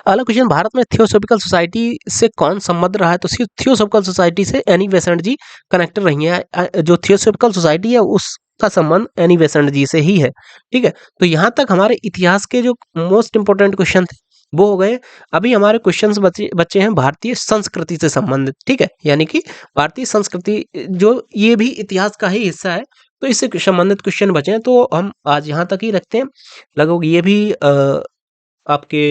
अगला क्वेश्चन, भारत में थियोसॉफिकल सोसाइटी से कौन संबद्ध रहा है? तो थियोसॉफिकल सोसाइटी से एनी बेसेंट जी कनेक्टेड रही हैं। जो थियोसॉफिकल सोसाइटी है उसका संबंध एनी बेसेंट जी से ही है। ठीक है। तो यहाँ तक हमारे इतिहास के जो मोस्ट इंपोर्टेंट क्वेश्चन थे वो हो गए। अभी हमारे क्वेश्चंस बचे बचे हैं भारतीय संस्कृति से संबंधित। ठीक है, यानी कि भारतीय संस्कृति जो ये भी इतिहास का ही हिस्सा है, तो इससे संबंधित क्वेश्चन बचे हैं, तो हम आज यहाँ तक ही रखते हैं। लगभग ये भी आपके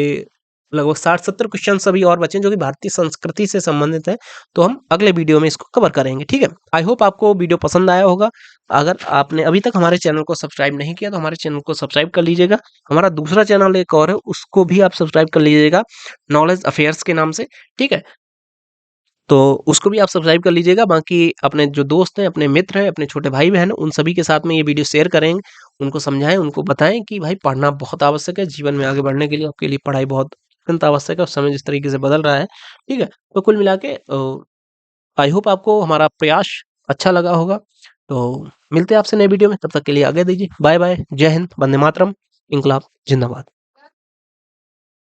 लगभग 60-70 क्वेश्चंस अभी और बचे हैं जो कि भारतीय संस्कृति से संबंधित है, तो हम अगले वीडियो में इसको कवर करेंगे। ठीक है। आई होप आपको वीडियो पसंद आया होगा। अगर आपने अभी तक हमारे चैनल को सब्सक्राइब नहीं किया तो हमारे चैनल को सब्सक्राइब कर लीजिएगा। हमारा दूसरा चैनल एक और है, उसको भी आप सब्सक्राइब कर लीजिएगा, नॉलेज अफेयर्स के नाम से। ठीक है। तो उसको भी आप सब्सक्राइब कर लीजिएगा। बाकी अपने जो दोस्त हैं, अपने मित्र हैं, अपने छोटे भाई-बहन हैं, उन सभी के साथ में ये वीडियो शेयर करें, उनको समझाएँ, उनको बताएँ कि भाई पढ़ना बहुत आवश्यक है, जीवन में आगे बढ़ने के लिए आपके लिए पढ़ाई बहुत अत्यंत आवश्यक है और समय जिस तरीके से बदल रहा है, ठीक है? तो कुल मिला के आई होप आपको हमारा प्रयास अच्छा लगा होगा। तो मिलते हैं आपसे नए वीडियो में, तब तक के लिए आज्ञा दीजिए। बाय-बाय, जय हिंद, वंदे मातरम, इंकलाब जिंदाबाद।